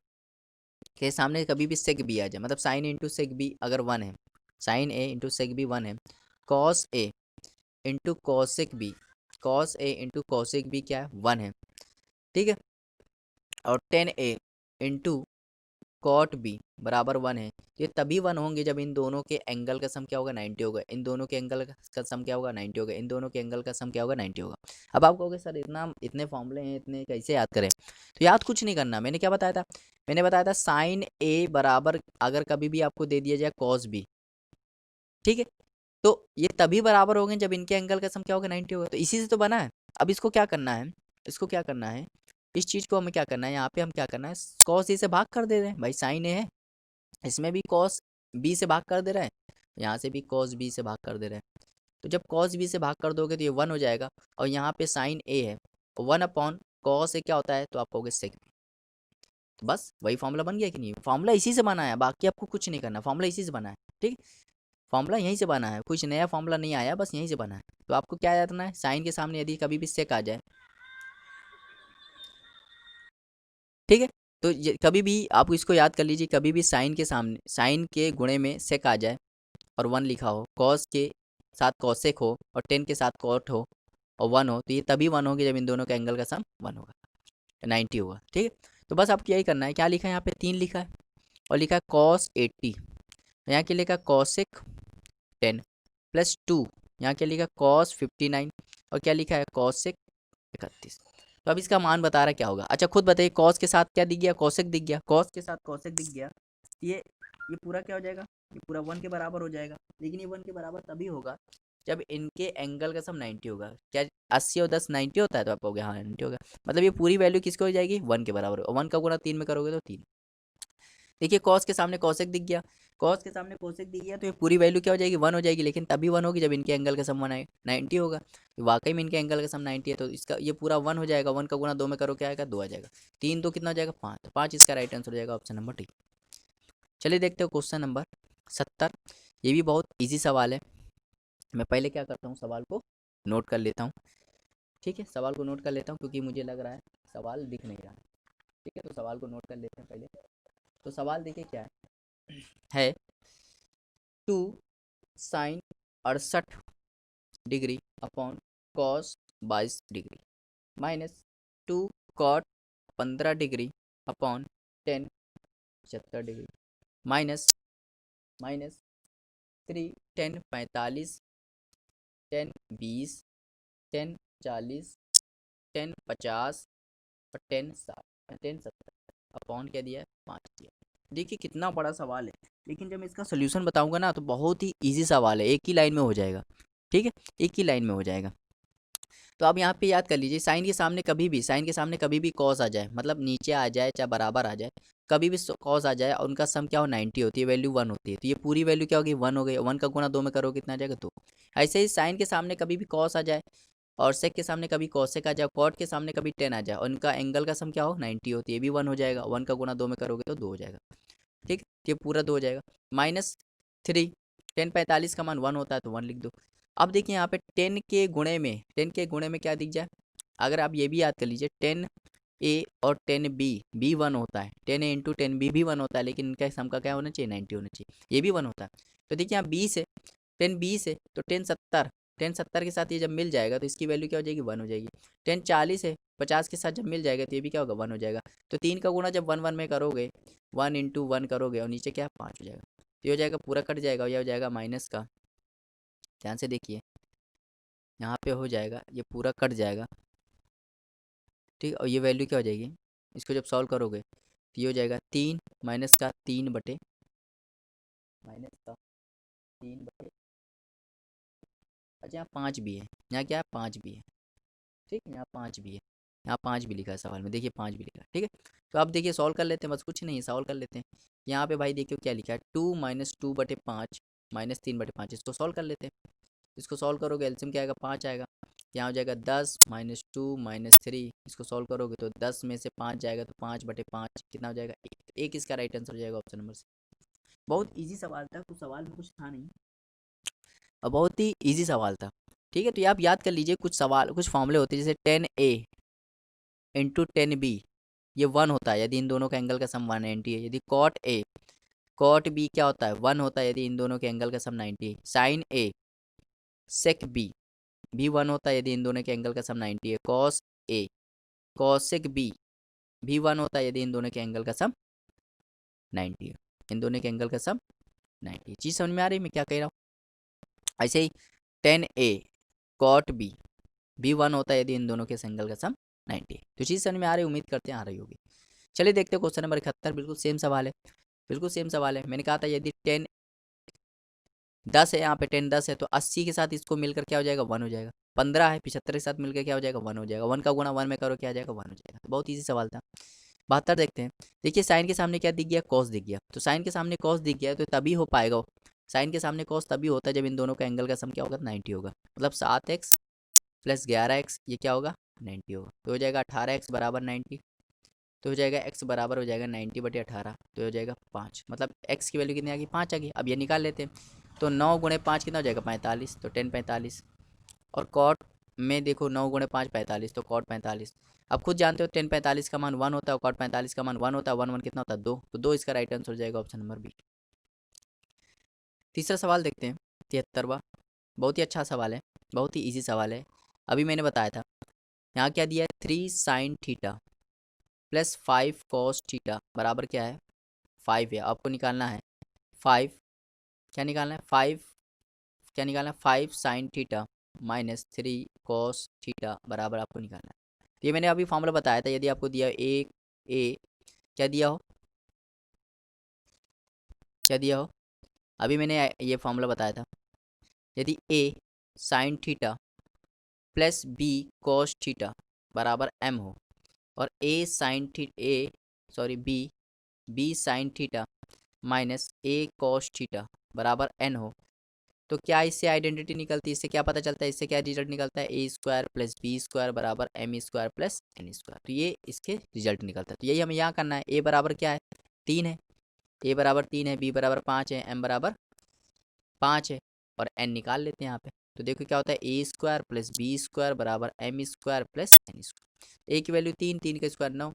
के सामने कभी भी सेक बी आ जाए, मतलब साइन इंटू सेक बी अगर 1 है, साइन ए इंटू सेक बी 1 है, cos A into cosec B, cos A into cosec B क्या है, 1 है। ठीक है, और 10 a इंटू कॉट बी बराबर 1 है। ये तभी 1 होंगे जब इन दोनों के एंगल का सम क्या होगा, 90 होगा। इन दोनों के एंगल का सम क्या होगा, 90 होगा। इन दोनों के एंगल का सम क्या होगा, 90 होगा। अब आप कहोगे सर इतने फॉर्मूले हैं, इतने कैसे याद करें। तो याद कुछ नहीं करना, मैंने क्या बताया था, मैंने बताया था साइन ए बराबर अगर कभी भी आपको दे दिया जाए कॉस बी, ठीक है, तो ये तभी बराबर होंगे जब इनके एंगल का सम क्या होगा, 90 होगा। तो इसी से तो बना है। अब इसको क्या करना है, इसको क्या करना है, इस चीज़ को हमें क्या करना है, यहाँ पे हम क्या करना है, कॉस ए से भाग कर दे रहे हैं भाई, साइन ए है, इसमें भी कॉस बी से भाग कर दे रहे हैं, यहाँ से भी कॉस बी से भाग कर दे रहे हैं। तो जब कॉस बी से भाग कर दोगे तो ये 1 हो जाएगा, और यहाँ पे साइन ए है, 1 अपॉन कॉस ए क्या होता है, तो आप कहोगे सेक बी। तो बस वही फॉर्मूला बन गया कि नहीं, फॉर्मूला इसी से बना है, बाकी आपको कुछ नहीं करना, फॉर्मूला इसी से बना है। ठीक, फॉर्मूला यहीं से बना है, कुछ नया फॉर्मूला नहीं आया, बस यहीं से बना है। तो आपको क्या याद रखना है, साइन के सामने यदि कभी भी सेक आ जाए, ठीक है, तो कभी भी आप इसको याद कर लीजिए, कभी भी साइन के सामने साइन के गुणे में सेक आ जाए और 1 लिखा हो, कॉस के साथ कॉसेक हो और टेन के साथ कॉट हो और 1 हो, तो ये तभी 1 होगी जब इन दोनों का एंगल का सम 1 होगा, 90 होगा। ठीक है, तो बस आपको यही करना है। क्या लिखा है यहाँ पे, 3 लिखा है और लिखा है कॉस 80, यहाँ के लिखा कॉसेक 10 प्लस 2, यहाँ क्या लिखा कॉस 59 और क्या लिखा है कॉसेक 31। तो अब इसका मान बता रहा है क्या होगा। अच्छा खुद बताइए, कॉस के साथ क्या दिख गया, कॉसेक दिख गया, कॉस के साथ कॉसेक दिख गया, ये पूरा क्या हो जाएगा, ये पूरा 1 के बराबर हो जाएगा। लेकिन ये 1 के बराबर तभी होगा जब इनके एंगल का सम 90 होगा। क्या 80 और 10 90 होता है, तो आप कहोगे हाँ 90 होगा, मतलब ये पूरी वैल्यू किसको हो जाएगी, 1 के बराबर। और 1 का गुणा 3 में करोगे तो 3। देखिए कॉस के सामने कॉसेक दिख गया, कॉस के सामने कोसेक दिख गया, तो ये पूरी वैल्यू क्या हो जाएगी, 1 हो जाएगी। लेकिन तभी 1 होगी जब इनके एंगल का सम 90 होगा। तो वाकई में इनके एंगल का सम 90 है, तो इसका ये पूरा 1 हो जाएगा। 1 का गुणा 2 में करो क्या आएगा, 2 आ जाएगा। 3 तो कितना हो जाएगा, 5, तो 5 इसका राइट आंसर हो जाएगा, ऑप्शन नंबर डी। चलिए देखते हो क्वेश्चन नंबर 70। ये भी बहुत ईजी सवाल है। मैं पहले क्या करता हूँ, सवाल को नोट कर लेता हूँ। ठीक है, सवाल को नोट कर लेता हूँ क्योंकि मुझे लग रहा है सवाल दिख नहीं रहा है। ठीक है, तो सवाल को नोट कर लेते हैं पहले। तो सवाल देखिए क्या है 2 sine 68 degree upon cos 22 degree minus 2 cot 15 degree upon 10 75 degree minus minus 3 10 45 10 20 10 40 10 50 और 10 60 10 70 अपॉन क्या दिया है, 5 दिया। देखिए कितना बड़ा सवाल है, लेकिन जब मैं इसका सोल्यूशन बताऊंगा ना तो बहुत ही इजी सवाल है, एक ही लाइन में हो जाएगा। ठीक है, एक ही लाइन में हो जाएगा। तो आप यहाँ पे याद कर लीजिए, साइन के सामने कभी भी कॉस आ जाए, मतलब नीचे आ जाए चाहे बराबर आ जाए, कभी भी कॉस आ जाए और उनका सम क्या हो 90 होती है, वैल्यू 1 होती है, तो ये पूरी वैल्यू क्या होगी, 1 हो गई। 1 का गुणा 2 में करो कितना आ जाएगा, 2। ऐसे ही साइन के सामने कभी भी कॉस आ जाए और सेक के सामने कभी कॉसेक आ जाए, कॉट के सामने कभी 10 आ जाए और उनका एंगल का सम क्या हो 90 होती है, ये भी 1 हो जाएगा। 1 का गुणा 2 में करोगे तो 2 हो जाएगा। ठीक, ये पूरा 2 हो जाएगा। माइनस 3 10 45 का मान 1 होता है तो 1 लिख दो। अब देखिए यहाँ पे 10 के गुणे में क्या दिख जाए, अगर आप ये भी याद कर लीजिए 10 A और 10 B, बी 1 होता है, 10 A इंटू 10 B भी 1 होता है, लेकिन इनका सम का क्या होना चाहिए 90 होना चाहिए, ये भी 1 होता है। तो देखिए यहाँ 20 है, 10 20 है तो 10 70 के साथ ये जब मिल जाएगा तो इसकी वैल्यू क्या हो जाएगी, 1 हो जाएगी। 10 40 है, 50 के साथ जब मिल जाएगा तो ये भी क्या होगा, 1 हो जाएगा। तो 3 का गुणा जब 1 1 में करोगे, 1 इंटू 1 करोगे और नीचे क्या 5 हो जाएगा, तो ये हो जाएगा पूरा कट जाएगा और यह हो जाएगा माइनस का, ध्यान से देखिए यहाँ पे हो जाएगा, ये पूरा कट जाएगा। ठीक, और ये वैल्यू क्या हो जाएगी, इसको जब सॉल्व करोगे तो ये हो जाएगा 3 माइनस का 3 बटे माइनस का 3 बटे, अच्छा यहाँ 5 भी है, यहाँ क्या है 5 भी है। ठीक है, यहाँ 5 भी है, यहाँ 5 भी लिखा है सवाल में, देखिए 5 भी लिखा है। ठीक है, तो आप देखिए सॉल्व कर लेते हैं, बस कुछ नहीं है, सॉल्व कर लेते हैं। यहाँ पे भाई देखिए क्या लिखा है, 2 माइनस 2 बटे 5 माइनस 3 बटे 5, इसको सॉल्व कर लेते हैं। इसको सॉल्व करोगे एलसीएम क्या आएगा, 5 आएगा। यहाँ हो जाएगा 10 माइनस 2 माइनस 3, इसको सॉल्व करोगे तो 10 में से 5 जाएगा तो 5 बटे 5 कितना हो जाएगा, एक इसका राइट आंसर हो जाएगा ऑप्शन नंबर सी। बहुत ईजी सवाल था, कुछ सवाल में कुछ था नहीं और बहुत ही ईजी सवाल था। ठीक है, तो ये आप याद कर लीजिए, कुछ सवाल कुछ फॉर्मूले होते हैं, जैसे 10A इंटू 10B, ये 1 होता है यदि इन दोनों का एंगल का सम 190 है। यदि कॉट B क्या होता है, 1 होता है यदि इन दोनों के एंगल का सम 90 है। साइन A सेक B भी 1 होता है यदि इन दोनों के एंगल का सम 90 है। कॉस A कॉसेक B भी 1 होता है यदि इन दोनों के एंगल का सम 90 है। इन दोनों के एंगल का सम 90 है। चीज़ समझ में आ रही है मैं क्या कह रहा हूँ। ऐसे ही 10A कॉट B भी 1 होता है यदि इन दोनों के एंगल का सम 90 है। तो चीज़ समझ में आ रही है, उम्मीद करते हैं आ रही होगी। चलिए देखते हैं क्वेश्चन नंबर 71, बिल्कुल सेम सवाल है, बिल्कुल सेम सवाल है। मैंने कहा था यदि 10 10 है, यहाँ पे 10 10 है तो 80 के साथ इसको मिलकर क्या हो जाएगा, 1 हो जाएगा। 15 है 75 के साथ मिलकर क्या हो जाएगा, 1 हो जाएगा। 1 का गुणा 1 में करो क्या आ जाएगा, 1 हो जाएगा। तो बहुत ईजी सवाल था। 72 देखते हैं। देखिए साइन के सामने क्या दिख गया, कॉस दिख गया, तो साइन के सामने कॉस दिख गया तो तभी हो पाएगा। साइन के सामने कॉस तभी होता है जब इन दोनों का एंगल का सम क्या होगा, 90 होगा। मतलब 7x प्लस 11x ये क्या होगा, 90 होगा। तो हो जाएगा 18x बराबर 90, तो हो जाएगा x बराबर हो जाएगा 90 बटे 18, तो हो जाएगा 5। मतलब x की वैल्यू कितनी आ गई, 5 आ गई। अब ये निकाल लेते हैं, तो 9 गुणे 5 कितना हो जाएगा, 45, तो 10 45। और कॉट में देखो 9 गुणे 5 45, तो कॉट 45। अब खुद जानते हो टेन 45 का मान 1 होता है, कॉट 45 का मान 1 होता है, 1 1 कितना होता है 2, तो 2 इसका राइट आंसर हो जाएगा ऑप्शन नंबर बी। तीसरा सवाल देखते हैं, 73वां। बहुत ही अच्छा सवाल है, बहुत ही इजी सवाल है, अभी मैंने बताया था। यहाँ क्या दिया है, 3 sign theta plus 5 cos theta बराबर क्या है 5 है। आपको निकालना है 5, क्या निकालना है 5, क्या निकालना है 5 sign theta minus 3 cos theta बराबर आपको निकालना है। तो ये मैंने अभी फॉर्मूला बताया था, यदि आपको दिया ए क्या दिया हो, क्या दिया हो, अभी मैंने ये फॉर्मूला बताया था, यदि A sine theta plus B cos theta बराबर एम हो, और A sine theta B sine theta minus A cos theta बराबर एन हो, तो क्या इससे आइडेंटिटी निकलती है, इससे क्या पता चलता है, इससे क्या रिजल्ट निकलता है, ए स्क्वायर प्लस बी स्क्वायर बराबर M square plus N square. तो ये इसके रिजल्ट निकलता है। तो यही हमें यहाँ करना है। ए बराबर क्या है 3 है, ए बराबर 3 है, बी बराबर 5 है, एम बराबर 5 है, और एन निकाल लेते हैं यहाँ पे। तो देखो क्या होता है, ए स्क्वायर प्लस बी स्क्वायर बराबर M square plus N square. A की वैल्यू 3, 3 के स्क्वायर 9,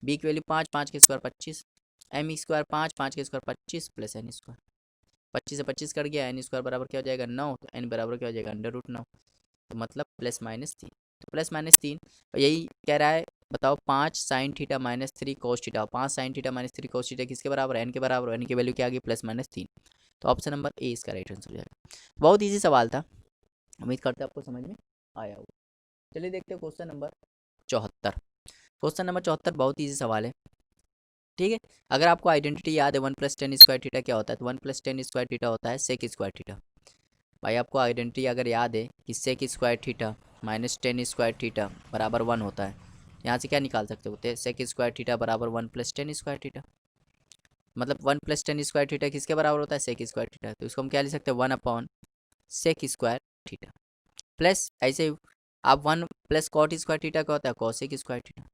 बी की वैल्यू 5, 5 के स्क्वायर 25, एम स्क्वायर 5, 5 के स्क्वायर 25 प्लस एन स्क्वायर। 25 से 25 कट गया, एन स्क्वायर बराबर क्या हो जाएगा 9, तो एन बराबर क्या हो जाएगा √9, तो मतलब +-3। तो +-3, और यही कह रहा है, बताओ 5 sign theta minus 3 cos theta, 5 sign theta minus 3 cos theta किसके बराबर है, एन के बराबर, एन की वैल्यू क्या आ गई +-3। तो ऑप्शन नंबर ए इसका राइट आंसर हो जाएगा। बहुत ईजी सवाल था, उम्मीद करते हैं आपको समझ में आया होगा। चलिए देखते हैं क्वेश्चन नंबर 74। क्वेश्चन नंबर 74 बहुत ईजी सवाल है, ठीक है। अगर आपको आइडेंटिटी याद है 1 + 10 स्क्वायर थीटा क्या होता है, तो 1 + 10 स्क्वायर थीटा होता है सेक स्क्वायर थीटा। भाई आपको आइडेंटिटी अगर याद है कि sec square theta minus 10 square theta बराबर 1 होता है, यहाँ से क्या निकाल सकते होते हैं, सेक स्क्वायर थीटा बराबर 1 + 10 स्क्वायर थीटा। मतलब 1 + 10 स्क्वायर थीटा किसके बराबर होता है, सेक स्क्वायर थीटा। तो इसको हम क्या लिख सकते हैं, 1 सेक स्क्वायर थीटा प्लस, ऐसे आप 1 + कॉट स्क्वायर थीटा क्या होता है, कॉसेक स्क्वायर थीटा।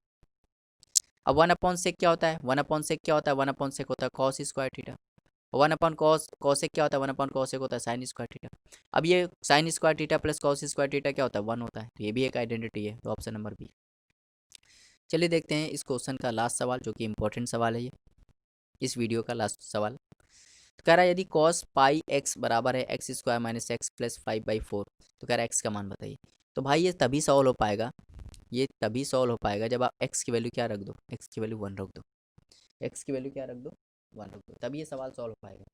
अब 1/सेक क्या होता है, 1/सेक क्या होता है, 1/सेक होता है कॉस स्क्वायर थीटा। 1/कॉस, कॉसेक क्या होता है, 1/कॉसेक होता है साइन स्क्वायर थीटा। अब ये sign square theta plus cos square theta क्या होता है, 1 होता है, तो ये भी एक आइडेंटिटी है, तो ऑप्शन नंबर बी। चलिए देखते हैं इस क्वेश्चन का लास्ट सवाल, जो कि इंपॉर्टेंट सवाल है, ये इस वीडियो का लास्ट सवाल। तो कह रहा है यदि कॉस पाई एक्स बराबर है x square minus x plus 5/4, तो कह रहा है एक्स का मान बताइए। तो भाई ये तभी सॉल्व हो पाएगा, ये तभी सॉल्व हो पाएगा जब आप एक्स की वैल्यू क्या रख दो, एक्स की वैल्यू 1 रख दो, एक्स की वैल्यू क्या रख दो 1 रख दो, तभी ये सवाल सॉल्व हो पाएगा,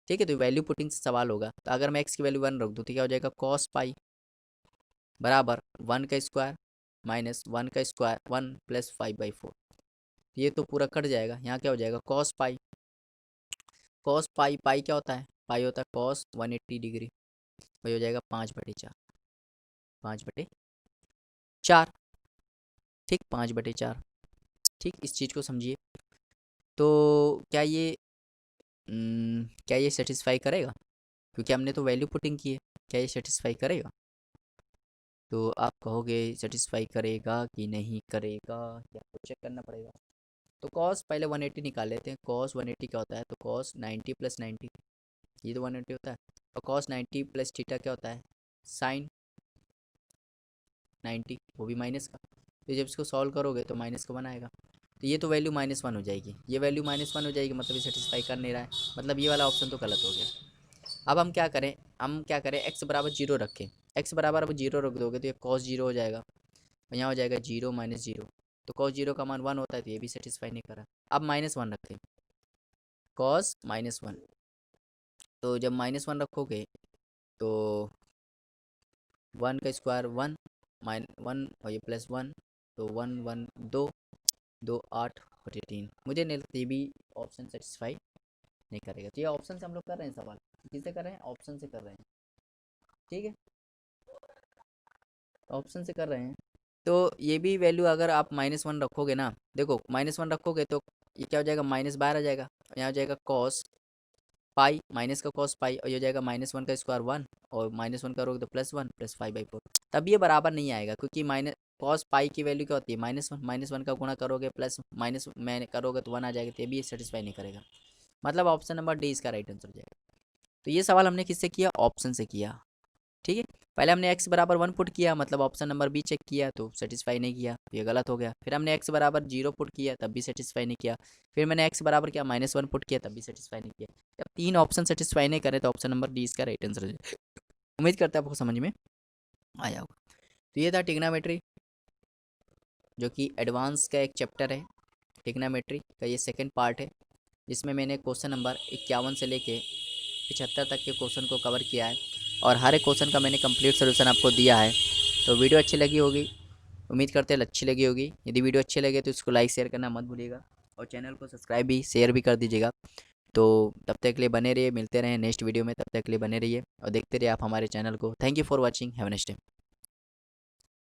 ठीक है। तो वैल्यू पुटिंग से सवाल होगा, तो अगर मैं एक्स की वैल्यू 1 रख दूँ तो क्या हो जाएगा, कॉस पाई बराबर 1 का स्क्वायर माइनस 1 का स्क्वायर 1 + 5/4। ये तो पूरा कट जाएगा, यहाँ क्या हो जाएगा कॉस पाई, कॉस पाई, पाई क्या होता है, पाई होता है कॉस 180 डिग्री, वही हो जाएगा 5/4, 5/4, ठीक 5/4, ठीक। इस चीज़ को समझिए। तो क्या ये क्या ये सेटिस्फाई करेगा, क्योंकि हमने तो वैल्यू पुटिंग की है, क्या ये सेटिस्फाई करेगा, तो आप कहोगे सेटिस्फाई करेगा कि नहीं करेगा, या आपको चेक करना पड़ेगा। तो कॉस पहले 180 निकाल लेते हैं, कॉस 180 क्या होता है, तो कॉस 90 + 90, ये तो 180 होता है, और कॉस 90 + थीटा क्या होता है, साइन 90, वो भी माइनस का। तो जब इसको सॉल्व करोगे तो माइनस का 1 आएगा, तो ये तो वैल्यू -1 हो जाएगी, ये वैल्यू -1 हो जाएगी, मतलब ये सेटिस्फाई कर नहीं रहा है, मतलब ये वाला ऑप्शन तो गलत हो गया। अब हम क्या करें, एक्स बराबर 0 रखें, एक्स बराबर अब 0 रख दोगे तो ये कॉस 0 हो जाएगा, और यहाँ हो जाएगा 0 - 0, तो कॉस 0 का मान 1 होता है, तो ये भी सेटिस्फाई नहीं कर रहा। अब -1 रखें, कॉस -1, तो जब -1 रखोगे तो 1 का स्क्वायर 1 -1 और ये +1, तो 1 1 2 2 8/3। मुझे नहीं लगता ये भी ऑप्शन सेटिस्फाई नहीं करेगा, तो ये ऑप्शन से हम लोग कर रहे हैं सवाल, किससे कर रहे हैं, ऑप्शन से कर रहे हैं, ठीक है, ऑप्शन से कर रहे हैं। तो ये भी वैल्यू अगर आप -1 रखोगे ना, देखो -1 रखोगे तो ये क्या हो जाएगा, -12 आ जाएगा, यहाँ हो जाएगा कॉस पाई, माइनस का कॉस पाई, और ये हो जाएगा -1 का स्क्वायर 1, और -1 करोगे तो +1 + 5/4। तब ये बराबर नहीं आएगा, क्योंकि माइनस कॉस पाई की वैल्यू क्या होती है, -1 का गुणा करोगे प्लस माइनस में करोगे तो 1 आ जाएगा, तो ये भी सेटिस्फाई नहीं करेगा, मतलब ऑप्शन नंबर डी इसका राइट आंसर हो जाएगा। तो ये सवाल हमने किससे किया, ऑप्शन से किया, ठीक है। पहले हमने x बराबर 1 पुट किया, मतलब ऑप्शन नंबर बी चेक किया तो सेटिस्फाई नहीं किया, तो ये गलत हो गया। फिर हमने x बराबर 0 पुट किया, तब भी सेटिस्फाई नहीं किया। फिर मैंने x बराबर क्या -1 पुट किया, तब भी सेटिस्फाई नहीं किया। जब 3 ऑप्शन सेटिस्फाई नहीं करे तो ऑप्शन नंबर डी इसका राइट आंसर है। उम्मीद करते हैं आपको समझ में आया होगा। तो ये था ट्रिग्नोमेट्री, जो कि एडवांस का एक चैप्टर है। ट्रिग्नोमेट्री का ये सेकंड पार्ट है, जिसमें मैंने क्वेश्चन नंबर 51 से लेके 75 तक के क्वेश्चन को कवर किया है, और हर एक क्वेश्चन का मैंने कंप्लीट सोल्यूशन आपको दिया है। तो वीडियो अच्छी लगी होगी, उम्मीद करते हैं अच्छी लगी होगी। यदि वीडियो अच्छी लगे तो इसको लाइक शेयर करना मत भूलिएगा, और चैनल को सब्सक्राइब भी शेयर भी कर दीजिएगा। तो तब तक के लिए बने रहिए, मिलते रहें नेक्स्ट वीडियो में। तब तक के लिए बने रहिए और देखते रहिए आप हमारे चैनल को। Thank you for watching, have a nice day.